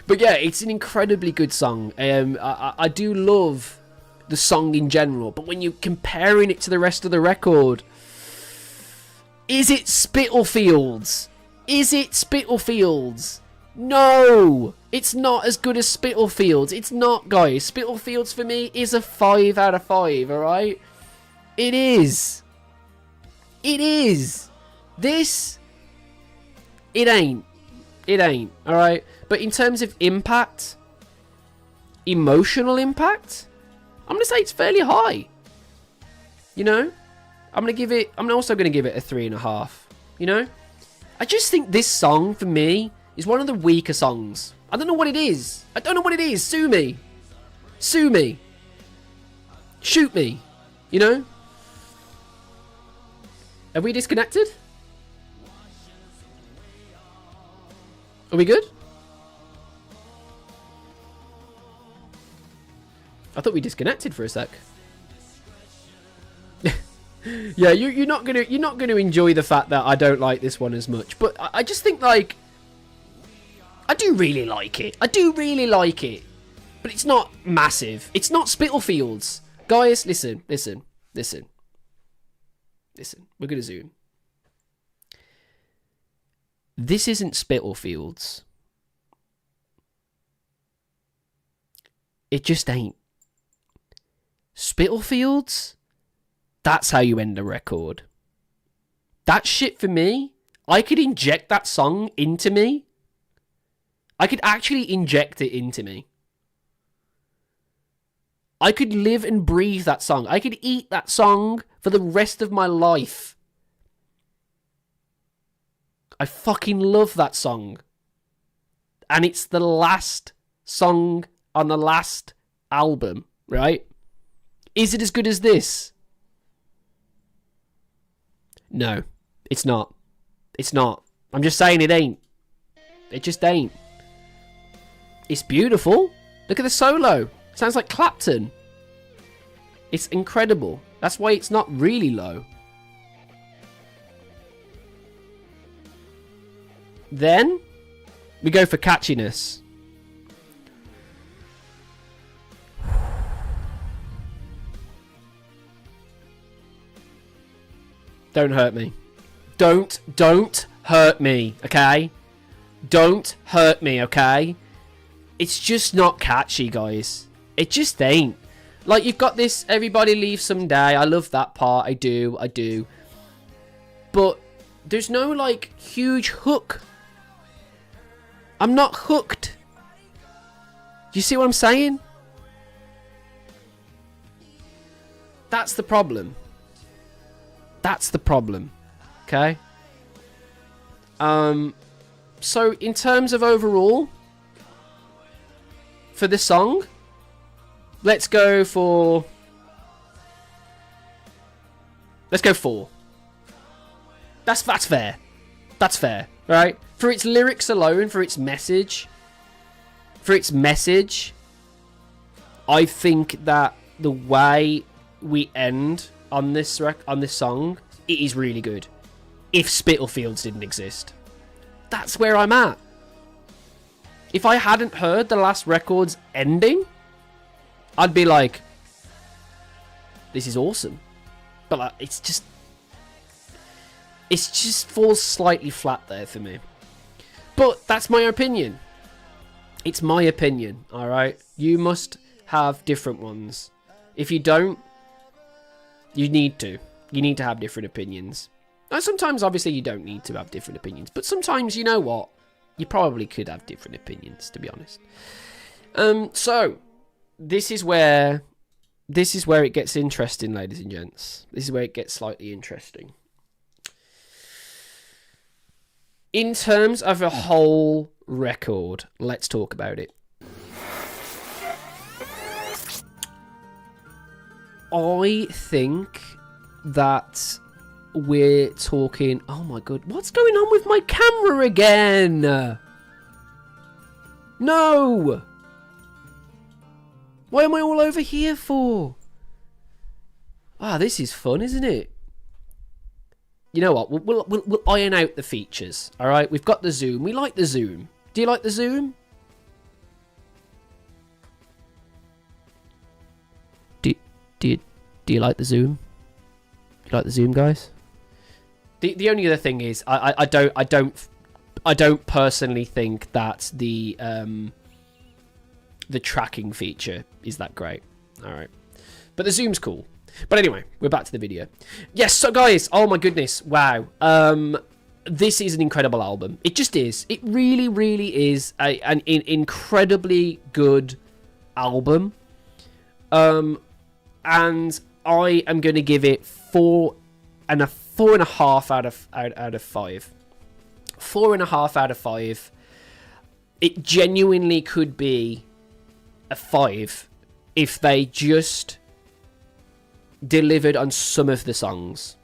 But yeah, it's an incredibly good song. I do love the song in general, but when you're comparing it to the rest of the record, is it Spitalfields? Is it Spitalfields? No! It's not as good as Spitalfields. It's not, guys. Spitalfields for me is a 5 out of 5, alright? It is. It is. This, it ain't. It ain't, alright? But in terms of impact, emotional impact, I'm going to say it's fairly high. You know? I'm also going to give it a 3.5. You know? I just think this song, for me, is one of the weaker songs. I don't know what it is. I don't know what it is. Sue me. Sue me. Shoot me. You know? Are we disconnected? Are we good? I thought we disconnected for a sec. Yeah, you're not gonna enjoy the fact that I don't like this one as much. But I just think, like, I do really like it. I do really like it. But it's not massive. It's not Spitalfields. Guys, listen. We're gonna zoom. This isn't Spitalfields. It just ain't. Spitalfields? That's how you end a record. That shit, for me, I could inject that song into me. I could actually inject it into me. I could live and breathe that song. I could eat that song for the rest of my life. I fucking love that song. And it's the last song on the last album, right? Is it as good as this? No, it's not. It's not. I'm just saying it ain't. It just ain't. It's beautiful. Look at the solo. Sounds like Clapton. It's incredible. That's why it's not really low. Then we go for catchiness. Don't hurt me. Don't hurt me, okay? Don't hurt me, okay? It's just not catchy, guys. It just ain't. Like, you've got this, everybody leave someday. I love that part. I do. But there's no, like, huge hook. I'm not hooked. Do you see what I'm saying? That's the problem. That's the problem. Okay? So in terms of overall for this song, let's go 4. That's fair. That's fair, right? For its lyrics alone, for its message, I think that the way we end on this song, it is really good. If Spitalfields didn't exist, that's where I'm at. If I hadn't heard the last record's ending, I'd be like, this is awesome. But like, it's just falls slightly flat there for me. But that's my opinion. It's my opinion, alright? You must have different ones. If you don't, you need to. You need to have different opinions. And sometimes, obviously, you don't need to have different opinions. But sometimes, you know what? You probably could have different opinions, to be honest. So, this is where it gets interesting, ladies and gents. This is where it gets slightly interesting. In terms of a whole record, let's talk about it. I think that we're talking... Oh my god, what's going on with my camera again? No! Why am I all over here for? This is fun, isn't it? You know what? We'll iron out the features. All right, we've got the zoom. We like the zoom. Do you like the zoom? Do you like the zoom? You like the zoom, guys? The only other thing is I don't personally think that the tracking feature is that great. All right, but the zoom's cool. But anyway, we're back to the video. Yes, so guys, oh my goodness, wow. This is an incredible album. It just is. It really, really is an incredibly good album. And I am going to give it 4.5 out of 5. 4.5 out of 5. It genuinely could be a 5 if they just delivered on some of the songs.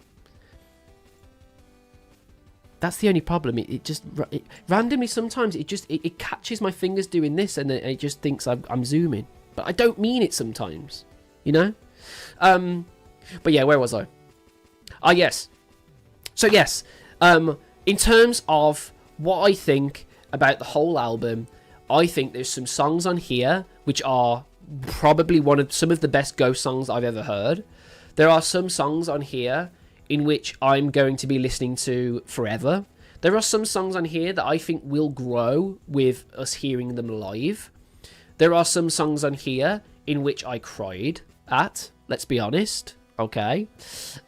That's the only problem. It randomly sometimes it catches my fingers doing this, and it just thinks I'm zooming, but I don't mean it sometimes, you know. But yeah, where was I? Yes. So yes, in terms of what I think about the whole album, I think there's some songs on here which are probably some of the best Ghost songs I've ever heard. There are some songs on here in which I'm going to be listening to forever. There are some songs on here that I think will grow with us hearing them live. There are some songs on here in which I cried at, let's be honest, okay?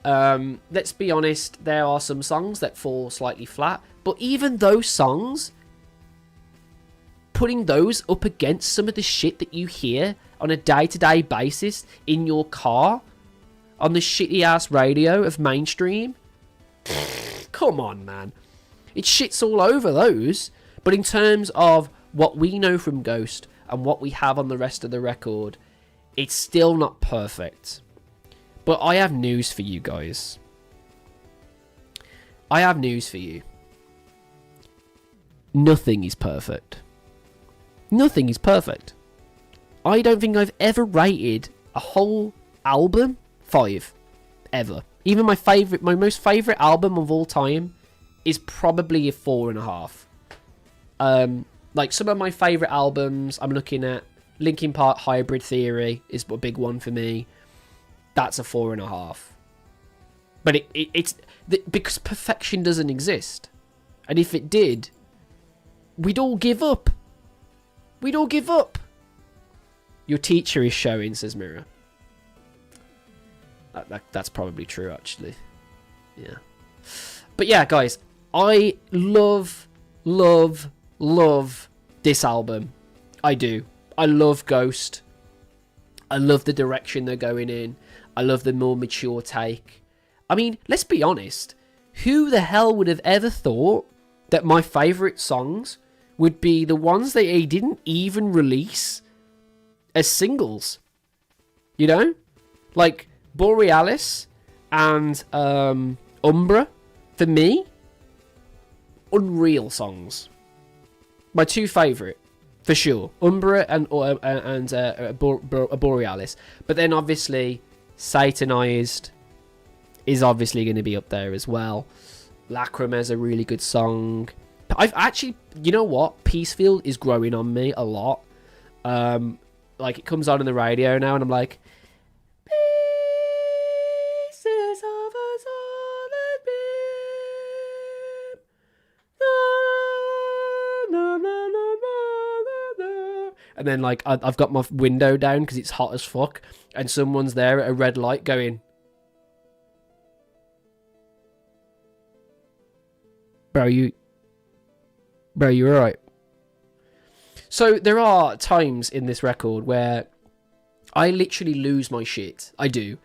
Let's be honest, there are some songs that fall slightly flat, but even those songs, putting those up against some of the shit that you hear on a day-to-day basis in your car, on the shitty-ass radio of mainstream, come on, man. It shits all over those. But in terms of what we know from Ghost and what we have on the rest of the record, it's still not perfect. But I have news for you guys. I have news for you. Nothing is perfect. Nothing is perfect. I don't think I've ever rated a whole album 5 ever. Even my most favorite album of all time is probably a 4.5. Like some of my favorite albums, I'm looking at Linkin Park Hybrid Theory is a big one for me. That's a 4.5. But it's because perfection doesn't exist, and if it did, we'd all give up. We'd all give up. Your teacher is showing, says Mirror. That's probably true, actually. Yeah. But yeah, guys, I love this album. I do. I love Ghost. I love the direction they're going in. I love the more mature take. I mean, let's be honest. Who the hell would have ever thought that my favourite songs would be the ones that he didn't even release as singles. You know? Like Borealis and Umbra, for me, unreal songs. My two favourite, for sure. Umbra and Borealis. But then obviously Satanized is obviously going to be up there as well. Lachryma is a really good song. I've actually, you know what? Peacefield is growing on me a lot. Like, it comes on the radio now, and I'm like, pieces of us all that beam. Na, na, na, na, na, na. And then, like, I've got my window down because it's hot as fuck, and someone's there at a red light going, Bro, you alright? So there are times in this record where I literally lose my shit. I do.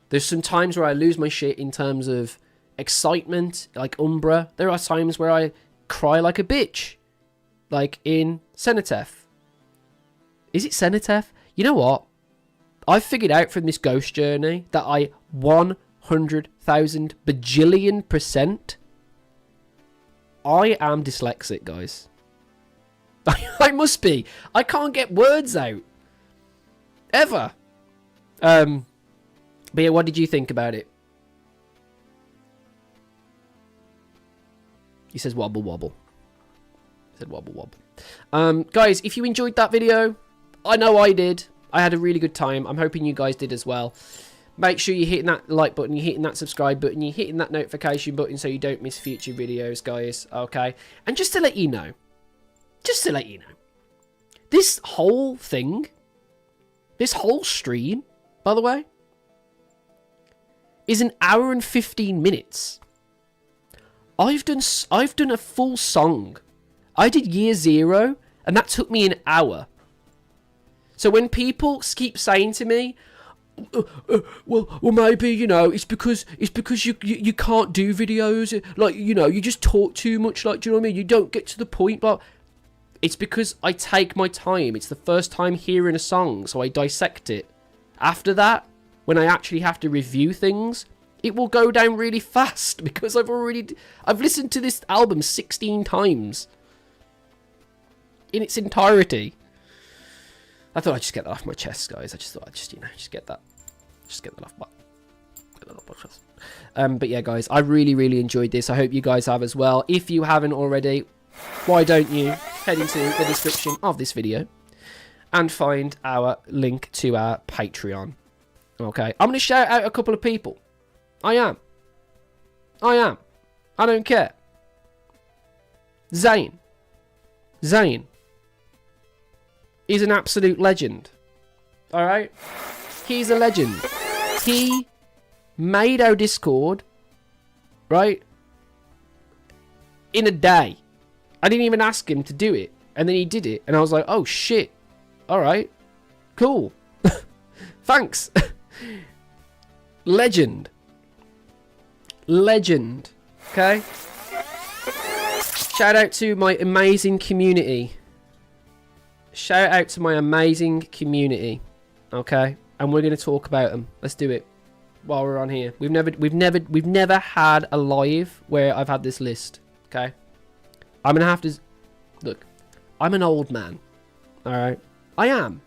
There's some times where I lose my shit in terms of excitement, like Umbra. There are times where I cry like a bitch, like in Cenotaph. Is it Cenotaph? You know what? I've figured out from this ghost journey that I 100,000 bajillion% I am dyslexic, guys. I must be. I can't get words out. Ever. But yeah, what did you think about it? He says wobble wobble. He said wobble wobble. Guys, if you enjoyed that video, I know I did. I had a really good time. I'm hoping you guys did as well. Make sure you're hitting that like button, you're hitting that subscribe button, you're hitting that notification button so you don't miss future videos, guys, okay? And just to let you know, this whole thing, this whole stream, by the way, is an hour and 15 minutes. I've done a full song. I did Year Zero, and that took me an hour. So when people keep saying to me, well, maybe, you know, it's because you can't do videos, like, you know, you just talk too much, like, do you know what I mean? You don't get to the point, but it's because I take my time. It's the first time hearing a song, so I dissect it. After that, when I actually have to review things, it will go down really fast because I've listened to this album 16 times in its entirety. I thought I'd just get that off my chest, guys. I just thought I'd just, you know, just get that off my chest. But yeah, guys, I really enjoyed this. I hope you guys have as well. If you haven't already, why don't you head into the description of this video and find our link to our Patreon. Okay, I'm going to shout out a couple of people. I am. I don't care. Zane. He's an absolute legend. Alright? He's a legend. He made our Discord, right, in a day. I didn't even ask him to do it. And then he did it. And I was like, oh shit. Alright. Cool. Thanks. Legend. Okay? Shout out to my amazing community. Okay, and we're going to talk about them. Let's do it while we're on here. We've never had a live where I've had this list. Okay, I'm gonna have to look. I'm an old man. All right, I am.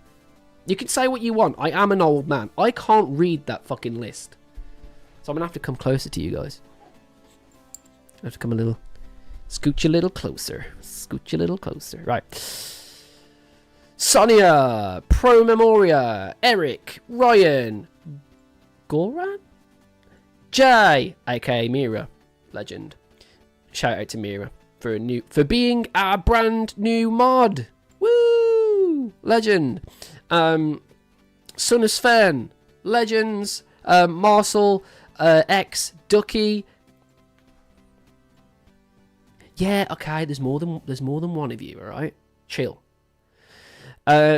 You can say what you want. I am an old man. I can't read that fucking list, so I'm gonna have to come closer to you guys. I have to come a little, scooch a little closer. Right. Sonia, Pro Memoria, Eric, Ryan, Goran, Jay, aka Mira, legend. Shout out to Mira for being our brand new mod. Woo, legend. Son of Sven, legends. Marcel, X, Ducky. Yeah, okay. There's more than one of you. All right, chill.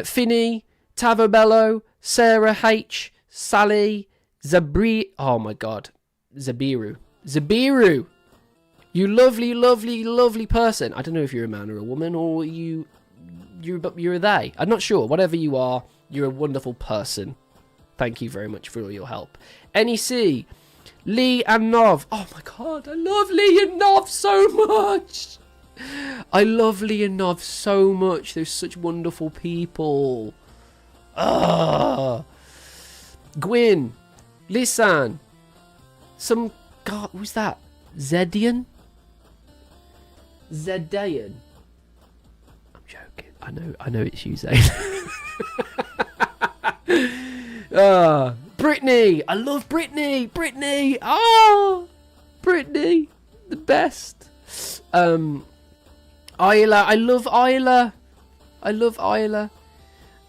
Finny, Tavobello, Sarah H, Sally, Zabri. Oh my god. Zabiru. You lovely, lovely, lovely person. I don't know if you're a man or a woman, or you're a they. I'm not sure. Whatever you are, you're a wonderful person. Thank you very much for all your help. NEC, Lee and Nov. Oh my god, I love Lee and Nov so much. I love Lee and Nov so much. They're such wonderful people. Gwyn, Lisan, some god, who's that? Zedian? I'm joking. I know it's you, Zane. Brittany, I love Brittany. Brittany, Brittany, the best. Isla, I love Isla. I love Isla.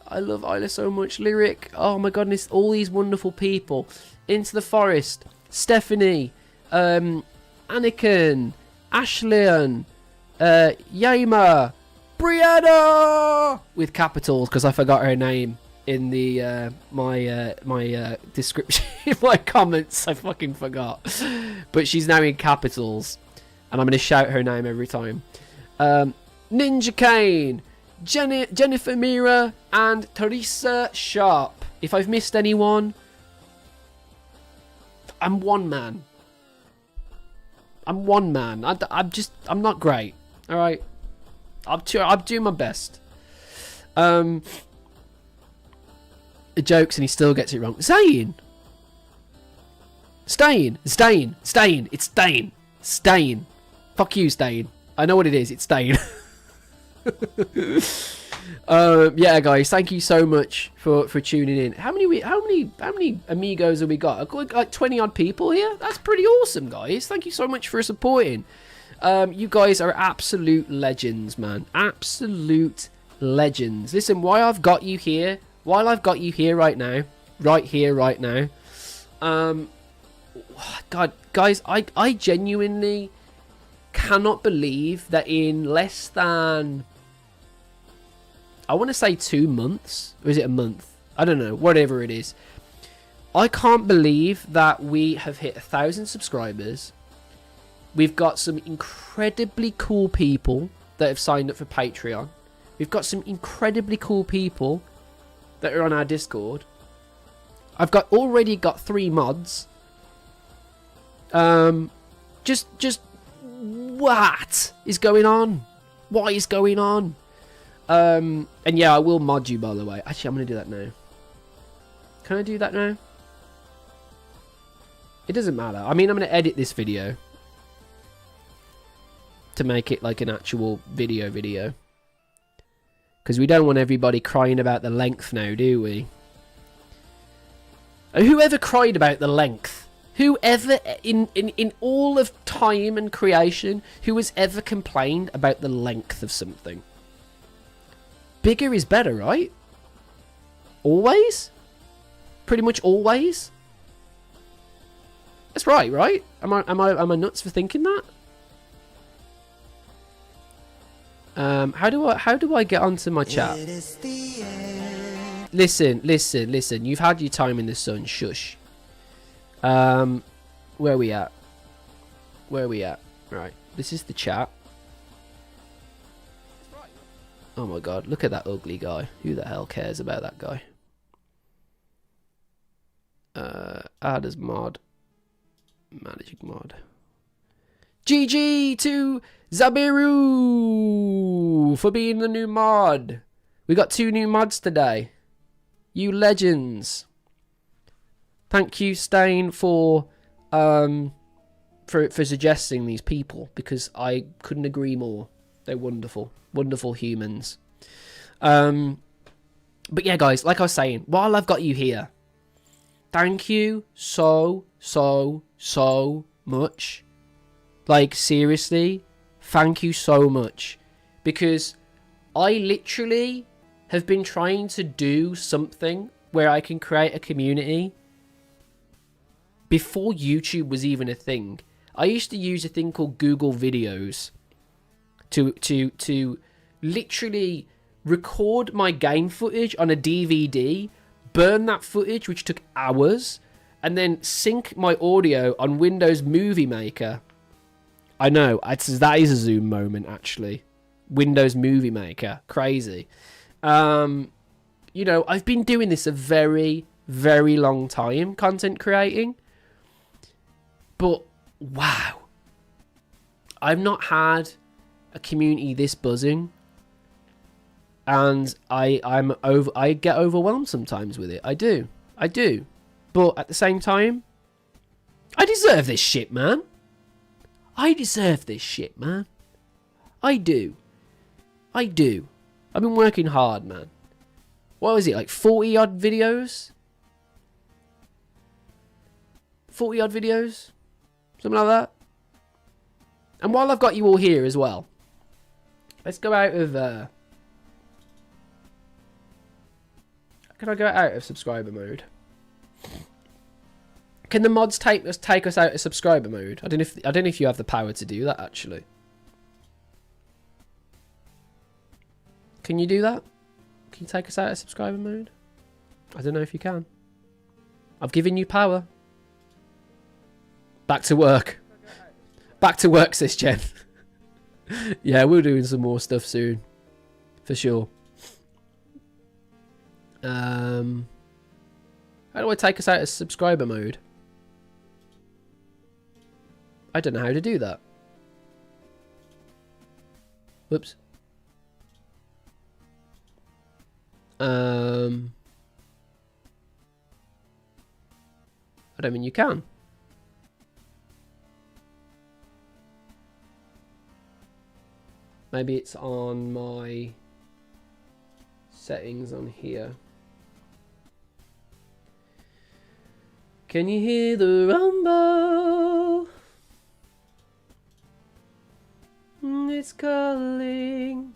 I love Isla so much. Lyric, oh my goodness, all these wonderful people. Into the Forest, Stephanie, Anakin, Ashlyn, Yama, Brianna, with capitals because I forgot her name in the my description, in my comments. I fucking forgot, but she's now in capitals, and I'm gonna shout her name every time. Ninja Kane, Jennifer Mira, and Teresa Sharp. If I've missed anyone, I'm one man. I'm not great. All right, I'm doing my best. Jokes, and he still gets it wrong. Zane. Stain. It's Stain. Fuck you, Stain. I know what it is. It's Stain. Yeah, guys, thank you so much for tuning in. How many amigos have we got? I've got like 20 odd people here. That's pretty awesome, guys. Thank you so much for supporting. You guys are absolute legends, man. Absolute legends. Listen, while I've got you here right now, God, guys, I genuinely cannot believe that in less than, I want to say 2 months, or is it a month? I don't know, whatever it is. I can't believe that we have hit 1,000 subscribers. We've got some incredibly cool people that have signed up for Patreon. We've got some incredibly cool people that are on our Discord. I've already got 3 mods. Just what is going on? What is going on? And yeah, I will mod you, by the way. Actually, I'm gonna do that now. Can I do that now? It doesn't matter. I mean, I'm gonna edit this video to make it like an actual video, because we don't want everybody crying about the length now, do we? Whoever cried about the length? Whoever in all of time and creation, who has ever complained about the length of something? Bigger is better, right? Always? Pretty much always? That's right? Am I nuts for thinking that? How do I get onto my chat? Listen. You've had your time in the sun. Shush. Where we at? Right. This is the chat. Oh my god, look at that ugly guy. Who the hell cares about that guy? Add as mod. Managing mod. GG to Zabiru for being the new mod. We got 2 new mods today. You legends. Thank you, Stain, for suggesting these people, because I couldn't agree more. They're wonderful humans. But yeah, guys, like I was saying, while I've got you here, thank you so much. Like, seriously, thank you so much, because I literally have been trying to do something where I can create a community before YouTube was even a thing. I used to use a thing called Google Videos to literally record my game footage on a DVD, burn that footage, which took hours, and then sync my audio on Windows Movie Maker I know. That is a Zoom moment, actually. Windows Movie Maker. Crazy. You know, I've been doing this a very, very long time, content creating. But, wow. I've not had a community this buzzing. And I get overwhelmed sometimes with it. I do. But at the same time, I deserve this shit, man. I deserve this shit, man. I do. I've been working hard, man. What was it, like 40 odd videos? 40 odd videos? Something like that. And while I've got you all here as well, let's go out of... Can I go out of subscriber mode? Can the mods take us out of subscriber mode? I don't know if you have the power to do that, actually. Can you do that? Can you take us out of subscriber mode? I don't know if you can. I've given you power. Back to work. Back to work, sis Jen. Yeah, we're doing some more stuff soon. For sure. How do I take us out of subscriber mode? I don't know how to do that. Whoops. I don't mean you can. Maybe it's on my settings on here. Can you hear the rumble? It's calling.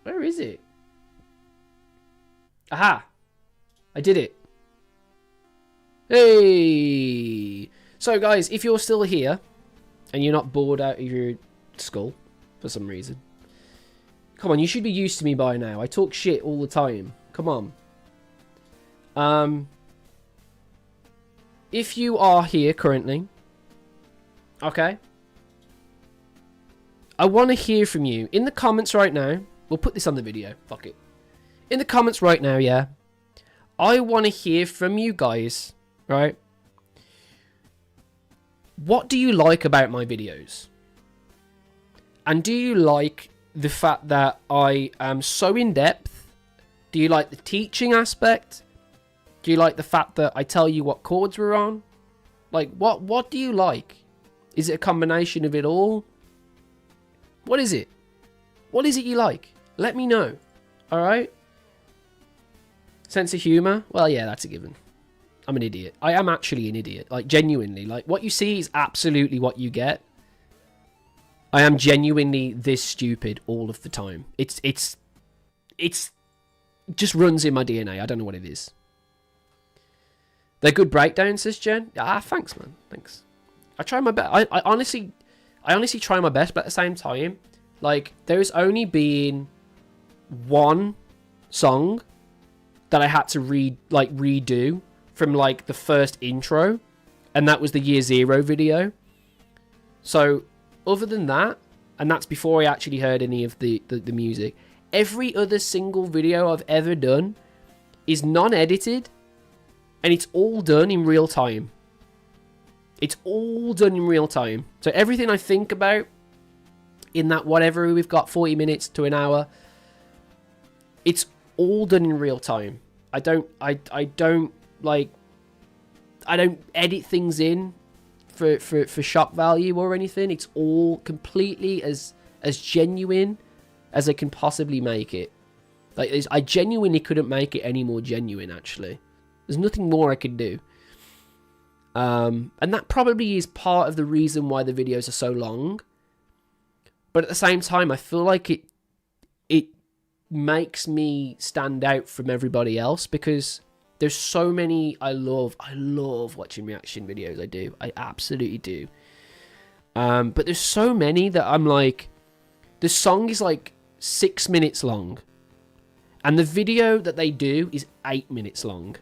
Where is it? Aha! I did it. Hey! So guys, if you're still here and you're not bored out of your skull for some reason, come on, you should be used to me by now. I talk shit all the time. Come on. If you are here currently, okay, I want to hear from you in the comments right now. We'll put this on the video. Fuck it. In the comments right now, yeah. I want to hear from you guys, right? What do you like about my videos? And do you like the fact that I am so in-depth? Do you like the teaching aspect? Do you like the fact that I tell you what chords we're on? Like, what do you like? Is it a combination of it all? What is it? What is it you like? Let me know. Alright? Sense of humour? Well, yeah, that's a given. I'm an idiot. I am actually an idiot. Like, genuinely. Like, what you see is absolutely what you get. I am genuinely this stupid all of the time. It's just runs in my DNA. I don't know what it is. They're good breakdowns, says Jen. Ah, thanks, man. Thanks. I try my best. I honestly try my best, but at the same time, like, there's only been one song that I had to redo from, like, the first intro, and that was the Year Zero video. So, other than that, and that's before I actually heard any of the music, every other single video I've ever done is non-edited, and it's all done in real time. It's all done in real time. So everything I think about in that whatever we've got, 40 minutes to an hour, it's all done in real time. I don't edit things in for shock value or anything. It's all completely as genuine as I can possibly make it. Like, I genuinely couldn't make it any more genuine, actually. There's nothing more I could do. And that probably is part of the reason why the videos are so long. But at the same time, I feel like it makes me stand out from everybody else, because there's so many I love watching reaction videos. I do. I absolutely do. But there's so many that I'm like, The song is like 6 minutes long. And the video that they do is 8 minutes long.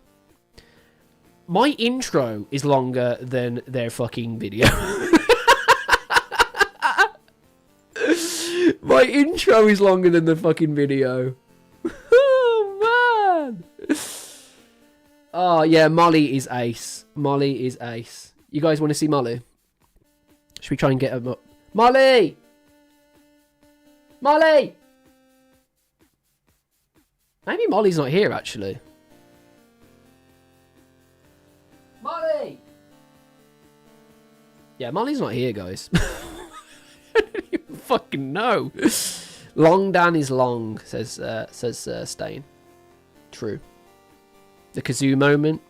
My intro is longer than their fucking video. My intro is longer than the fucking video. Oh, man. Oh, yeah, Molly is ace. Molly is ace. You guys want to see Molly? Should we try and get her up? Molly! Molly! Maybe Molly's not here, actually. Molly! Yeah, Molly's not here, guys. I don't even fucking know. Long Dan is long, says Stain. True. The kazoo moment.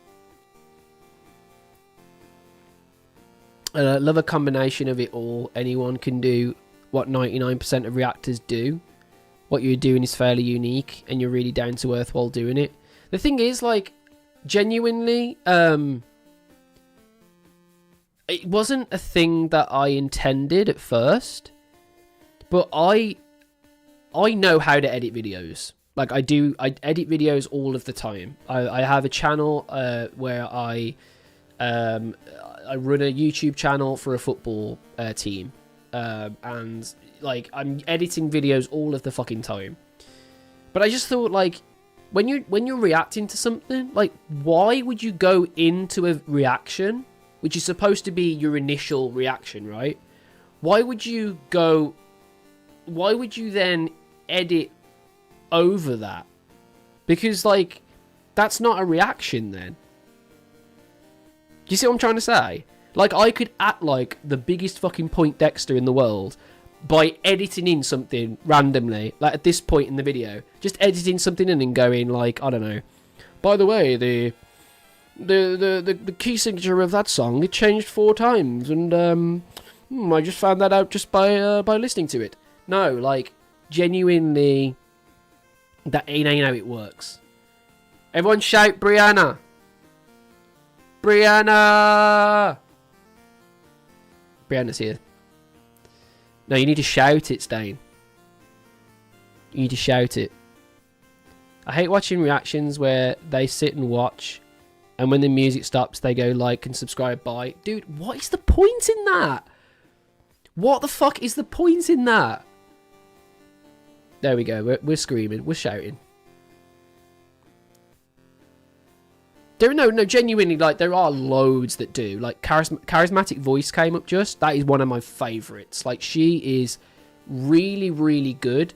Love a combination of it all. Anyone can do what 99% of reactors do. What you're doing is fairly unique, and you're really down to earth while doing it. The thing is, like, genuinely, it wasn't a thing that I intended at first, but I know how to edit videos. Like, I edit videos all of the time. I have a channel where I run a YouTube channel for a football team, and like I'm editing videos all of the fucking time. But I just thought, like, when you're reacting to something, like, why would you go into a reaction, which is supposed to be your initial reaction, right? Why would you then edit over that? Because, like, that's not a reaction then. Do you see what I'm trying to say? Like, I could act like the biggest fucking Point Dexter in the world by editing in something randomly, like at this point in the video, just editing something in and going, like, I don't know, by the way, the key signature of that song, it changed 4 times, and I just found that out just by listening to it. No, like, genuinely, that ain't how it works. Everyone shout Brianna! Brianna! Brianna's here. No, you need to shout it, Stain. You need to shout it. I hate watching reactions where they sit and watch, and when the music stops, they go like and subscribe, bye. Dude, what is the point in that? What the fuck is the point in that? There we go. We're screaming. We're shouting. No, genuinely, like, there are loads that do. Like, Charismatic Voice came up just. That is one of my favourites. Like, she is really, really good.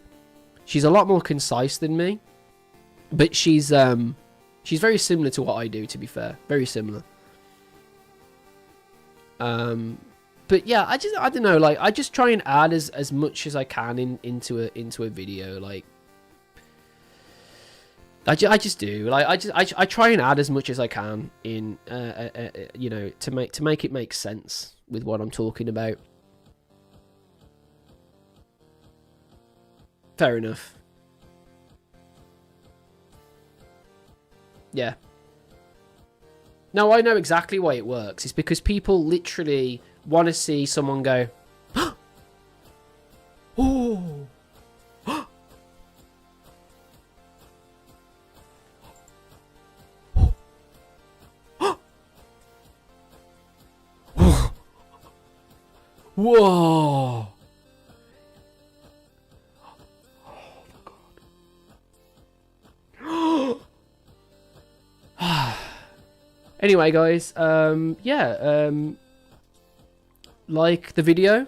She's a lot more concise than me. But she's very similar to what I do, to be fair. Very similar. But yeah, I don't know, like, I just try and add as much as I can into a video, like, I just do, like, I try and add as much as I can in, you know, to make it make sense with what I'm talking about. Fair enough. Yeah. No, I know exactly why it works. It's because people literally want to see someone go, oh. Whoa. Oh my god. Anyway, guys, yeah, like the video,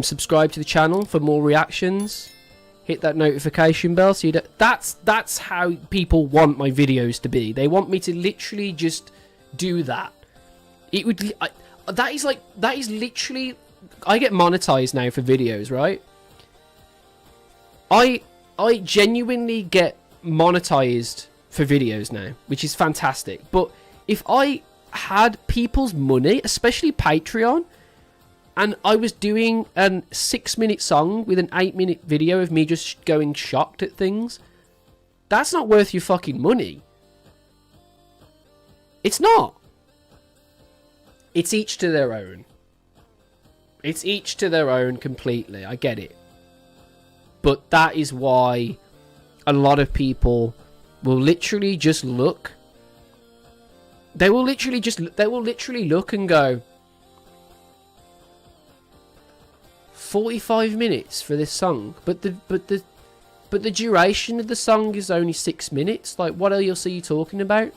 subscribe to the channel for more reactions, hit that notification bell so you don't, that's how people want my videos to be. They want me to literally just do that. It would that is literally, I get monetized now for videos, right? I genuinely get monetized for videos now, which is fantastic. But if I had people's money, especially Patreon, and I was doing a 6-minute song with an 8-minute video of me just going shocked at things, that's not worth your fucking money. It's not. It's each to their own. It's each to their own completely. I get it. But that is why a lot of people will literally just look. They will literally look and go, 45 minutes for this song, but the duration of the song is only 6 minutes. Like, what else are you talking about?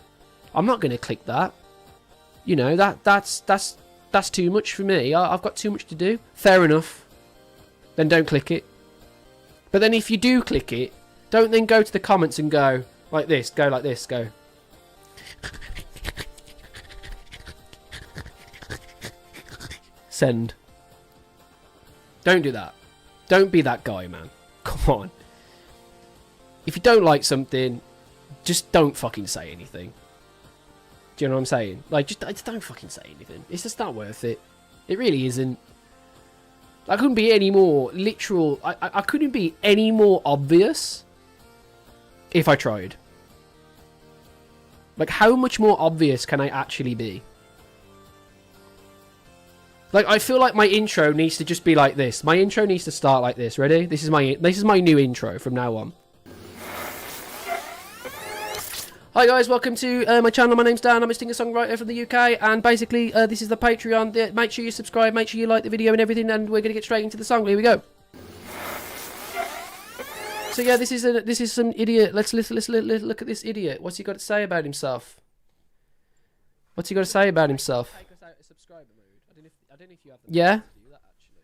I'm not going to click that. You know, that's too much for me. I've got too much to do. Fair enough. Then don't click it. But then if you do click it, don't then go to the comments and go like this. Go like this. Go. Send. Don't do that. Don't be that guy, man. Come on. If you don't like something, just don't fucking say anything. Do you know what I'm saying? Like, just don't fucking say anything. It's just not worth it. It really isn't. I couldn't be any more literal. I couldn't be any more obvious if I tried. Like, how much more obvious can I actually be? Like, I feel like my intro needs to just be like this. My intro needs to start like this. Ready? This is my new intro from now on. Hi guys, welcome to my channel. My name's Dan. I'm a singer-songwriter from the UK, and basically this is the Patreon. Make sure you subscribe, make sure you like the video and everything, and we're gonna get straight into the song. Here we go. So yeah, this is some idiot. Let's look at this idiot. What's he got to say about himself? What's he got to say about himself? Take us out of subscriber mode. I don't know if you have the yeah. To do that, actually.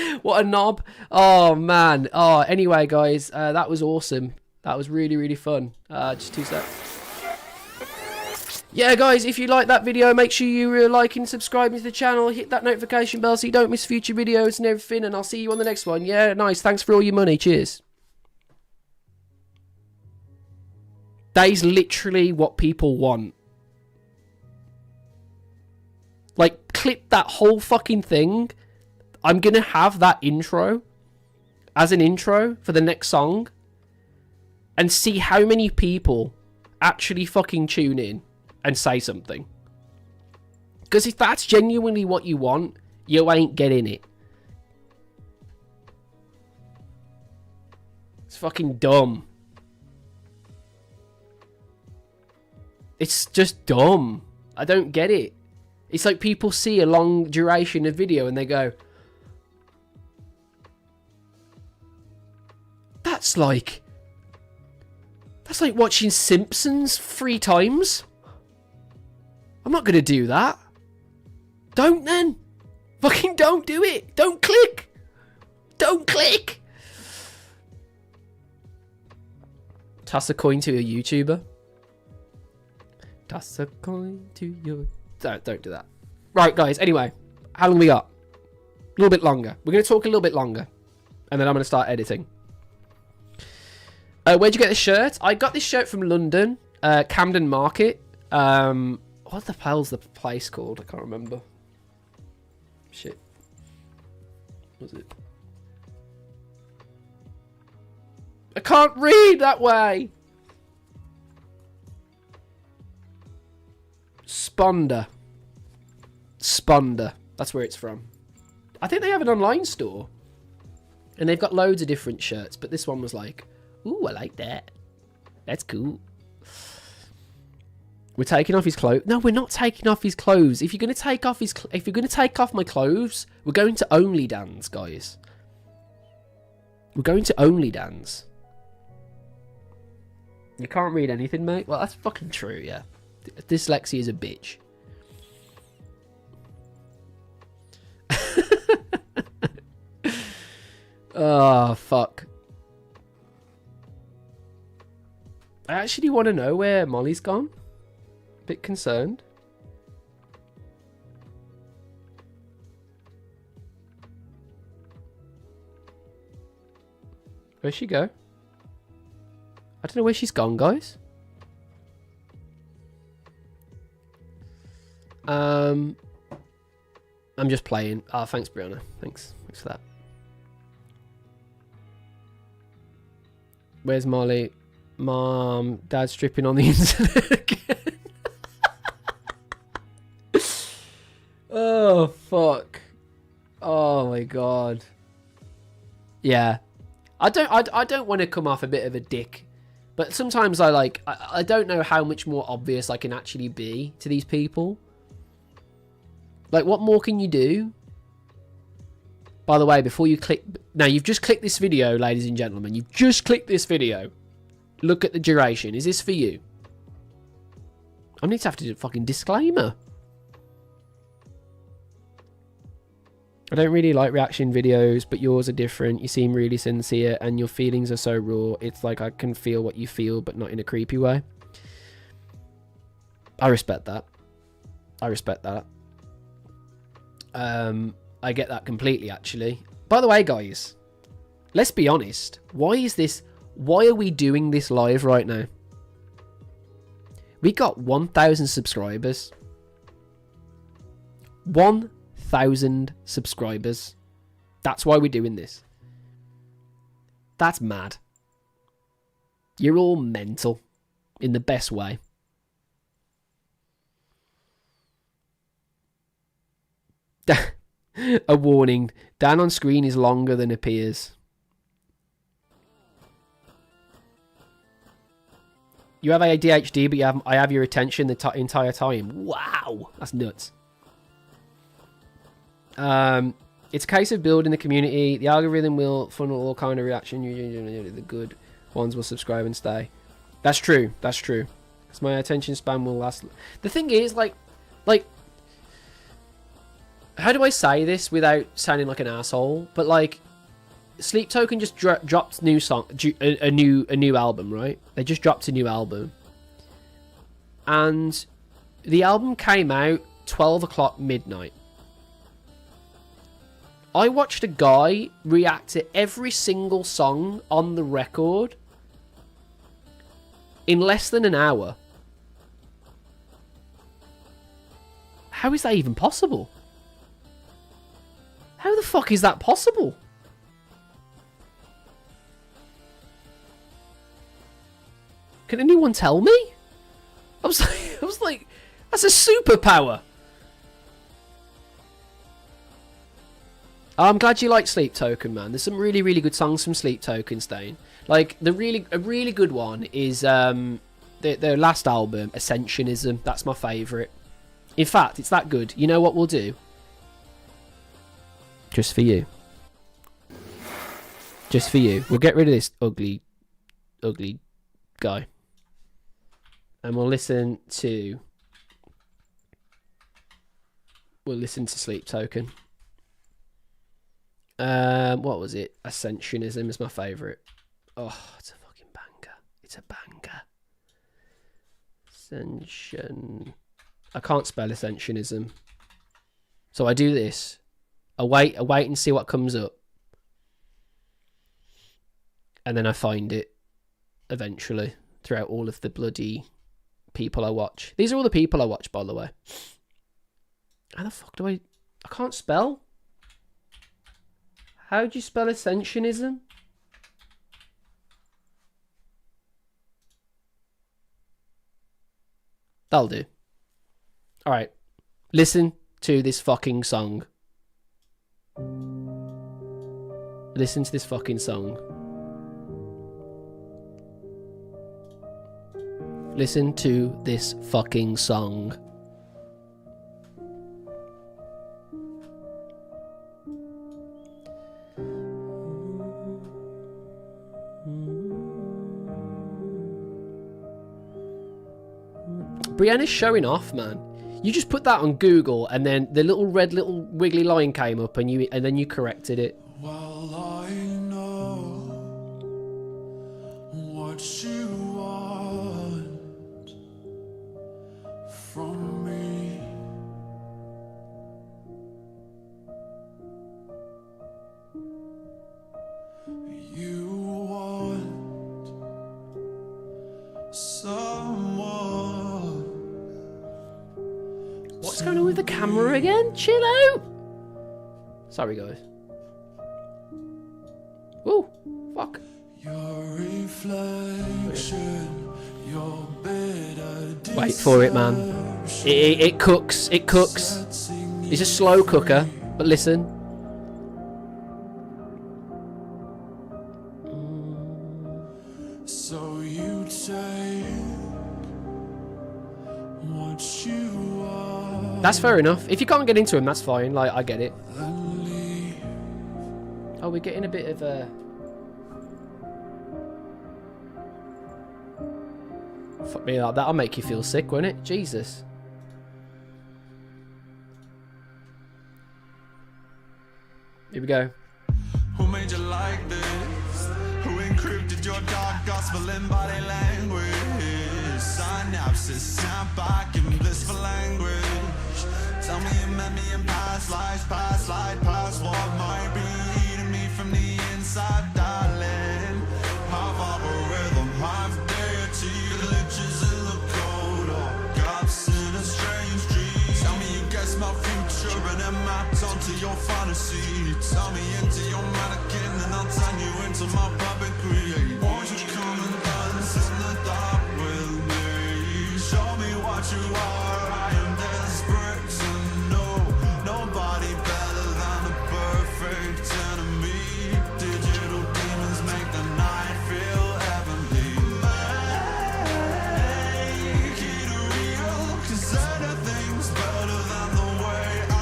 Really? What a knob! Oh man. Oh, anyway, guys, that was awesome. That was really, really fun. Just 2 seconds. Yeah, guys, if you like that video, make sure you like and subscribe to the channel. Hit that notification bell so you don't miss future videos and everything. And I'll see you on the next one. Yeah, nice. Thanks for all your money. Cheers. That is literally what people want. Like, clip that whole fucking thing. I'm going to have that intro as an intro for the next song. And see how many people actually fucking tune in and say something. Because if that's genuinely what you want, you ain't getting it. It's fucking dumb. It's just dumb. I don't get it. It's like people see a long duration of video and they go, That's like watching Simpsons 3 times. I'm not going to do that. Don't then. Fucking don't do it. Don't click. Don't click. Toss a coin to a YouTuber. Toss a coin to your... Don't do that. Right, guys. Anyway, how long we got? A little bit longer. We're going to talk a little bit longer. And then I'm going to start editing. Where'd you get this shirt? I got this shirt from London, Camden Market. What the hell's the place called? I can't remember. Shit. What was it? I can't read that way. Sponder. That's where it's from. I think they have an online store. And they've got loads of different shirts. But this one was like... Ooh, I like that. That's cool. We're taking off his clothes. No, we're not taking off his clothes. If you're going to take off my clothes, we're going to Only Dance, guys. We're going to Only Dance. You can't read anything, mate. Well, that's fucking true, yeah. Dyslexia is a bitch. Oh, fuck. I actually want to know where Molly's gone. Bit concerned. Where'd she go? I don't know where she's gone, guys. I'm just playing. Ah, thanks, Brianna. Thanks for that. Where's Molly? Mom, Dad's stripping on the internet again. Oh, fuck. Oh, my God. Yeah. I don't want to come off a bit of a dick. But sometimes I don't know how much more obvious I can actually be to these people. Like, what more can you do? By the way, before you click... Now, you've just clicked this video, ladies and gentlemen. You've just clicked this video. Look at the duration. Is this for you? I need to have to do a fucking disclaimer. I don't really like reaction videos, but yours are different. You seem really sincere, and your feelings are so raw. It's like I can feel what you feel, but not in a creepy way. I respect that. I respect that. I get that completely, actually. By the way, guys, let's be honest. Why are we doing this live right now? We got 1,000 subscribers. 1,000 subscribers. That's why we're doing this. That's mad. You're all mental. In the best way. A warning. Dan on screen is longer than appears. You have ADHD, but I have your attention the entire time. Wow. That's nuts. It's a case of building the community. The algorithm will funnel all kind of reaction. The good ones will subscribe and stay. That's true. That's true. Because my attention span will last. The thing is, like, how do I say this without sounding like an asshole? But like, Sleep Token just dropped new song, a new album, right? They just dropped a new album, and the album came out 12 o'clock midnight. I watched a guy react to every single song on the record in less than an hour. How is that even possible? How the fuck is that possible? Can anyone tell me? I was like, that's a superpower. I'm glad you like Sleep Token, man. There's some really, really good songs from Sleep Token, Stain. Like, a really good one is their last album, Ascensionism. That's my favourite. In fact, it's that good. You know what we'll do? Just for you. Just for you. We'll get rid of this ugly guy. And we'll listen to Sleep Token. What was it? Ascensionism is my favourite. Oh, it's a fucking banger. It's a banger. Ascension. I can't spell Ascensionism. So I do this. I wait and see what comes up. And then I find it eventually throughout all of the bloody people I watch. These are all the people I watch, by the way. How the fuck do I can't spell? How do you spell Ascensionism? That'll do. Alright. Listen to this fucking song. Listen to this fucking song. Listen to this fucking song. Brianna's showing off, man. You just put that on Google, and then the little red little wiggly line came up, and then you corrected it. Well, I know what you want from me. You want someone. What's going on with the camera again? Chill out. Sorry, guys. Whoa, fuck. Your reflection, your better wait for it, man. It cooks. It cooks. It's a slow cooker, but listen. So you take what you want That's fair enough. If you can't get into him, that's fine. Like, I get it. and leave. Oh, we're getting a bit of a... Fuck me like that'll make you feel sick, won't it? Jesus. Here we go. Who made you like this? Who encrypted your dark gospel in body language? Synapses snap back in blissful language. Tell me you met me in past lives, past life, past what might be eating me from the inside, darling. Half algorithm, half deity, glitches in the code, or gaps in a strange dream. Tell me you guessed my future and it mapped onto your fantasy. Tell me into your mannequin and I'll turn you into my puppet create. Won't you come and dance in the dark with me? Show me what you are. I am desperate to know. Nobody better than the perfect enemy. Digital demons make the night feel heavenly. Make it real, 'cause anything's better than the way I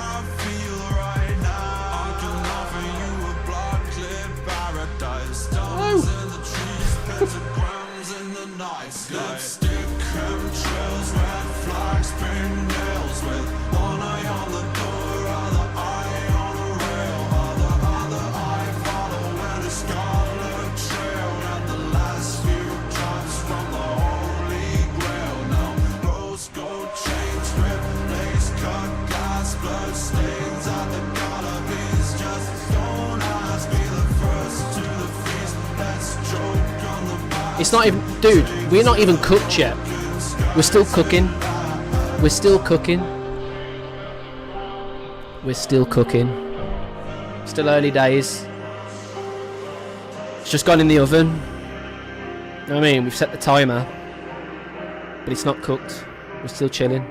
feel right now. I can offer you a blood clip paradise. Stones in the trees, pentagrams in the night sky. Lipstick, chemtrails, red flags, pink nails, with one eye on the door, other eye on the rail, other eye following a scarlet trail, and the last few drops from the holy grail. Now rose gold chain strip, lace cut glass, blood stains at the Galabees. Just don't ask me, the first to the feast. Let's joke on the back. It's not even... Dude, we're not even cooked yet. We're still cooking. We're still cooking. We're still cooking. Still early days. It's just gone in the oven. You know what I mean? We've set the timer. But it's not cooked. We're still chilling.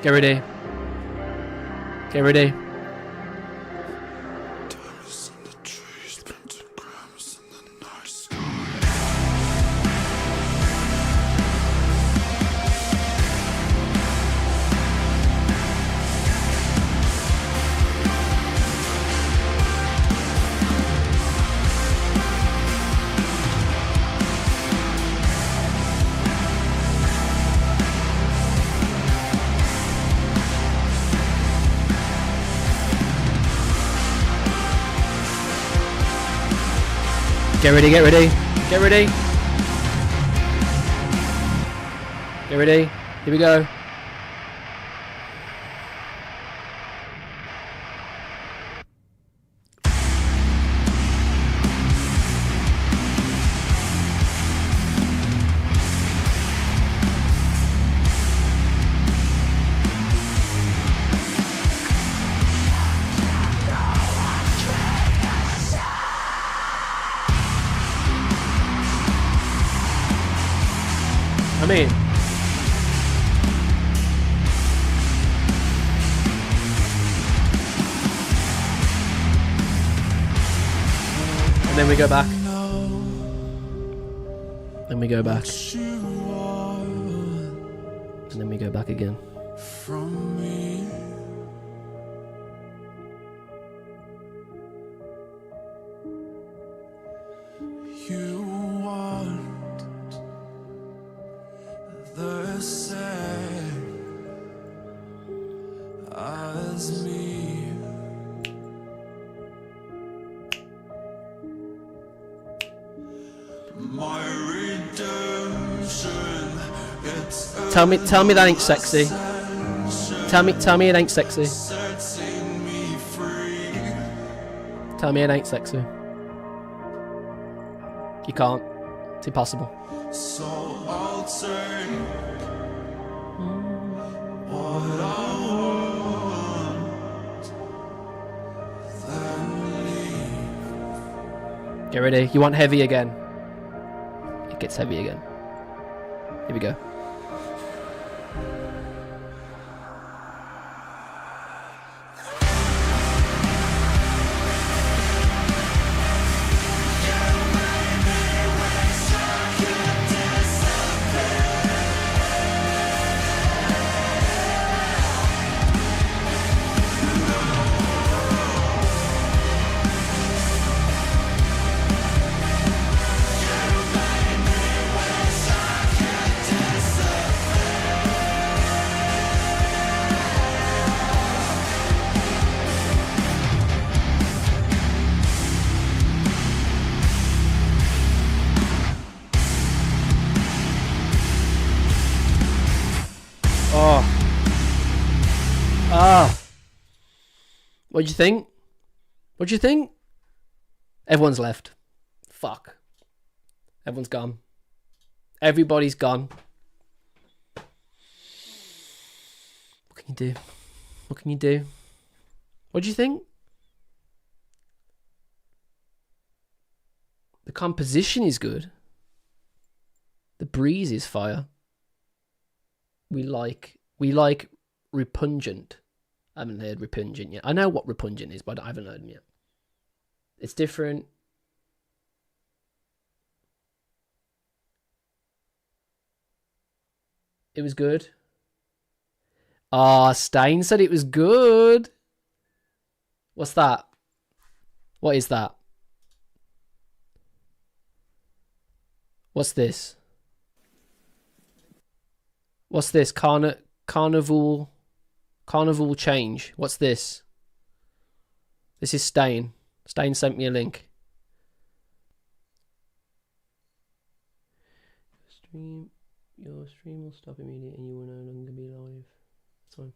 Get ready. Get ready. Diamonds in the trees, pentagrams in the night sky. Get ready, get ready. Get ready. Get ready. Here we go. I mean, and then we go back. Then we go back. You want And then we go back again. from me. You want the same as me. My redemption, it's Tell me that ain't sexy. Tell me it ain't sexy. setting me free. Tell me it ain't sexy. You can't. It's impossible. So I'll take what I want, then leave. Get ready. You want heavy again. gets heavy again. Here we go. What'd you think? What'd you think? Everyone's left. Fuck. Everyone's gone. Everybody's gone. What can you do? What can you do? What'd you think? The composition is good. The breeze is fire. We like repugnant. I haven't heard repugnant yet. I know what repugnant is, but I haven't heard them yet. It's different. It was good. Ah, Stein said it was good. What's that? What is that? What's this? What's this? Carnival change. What's this? This is Stain. Stain sent me a link. Your stream will stop immediately and you will no longer be live. That's fine.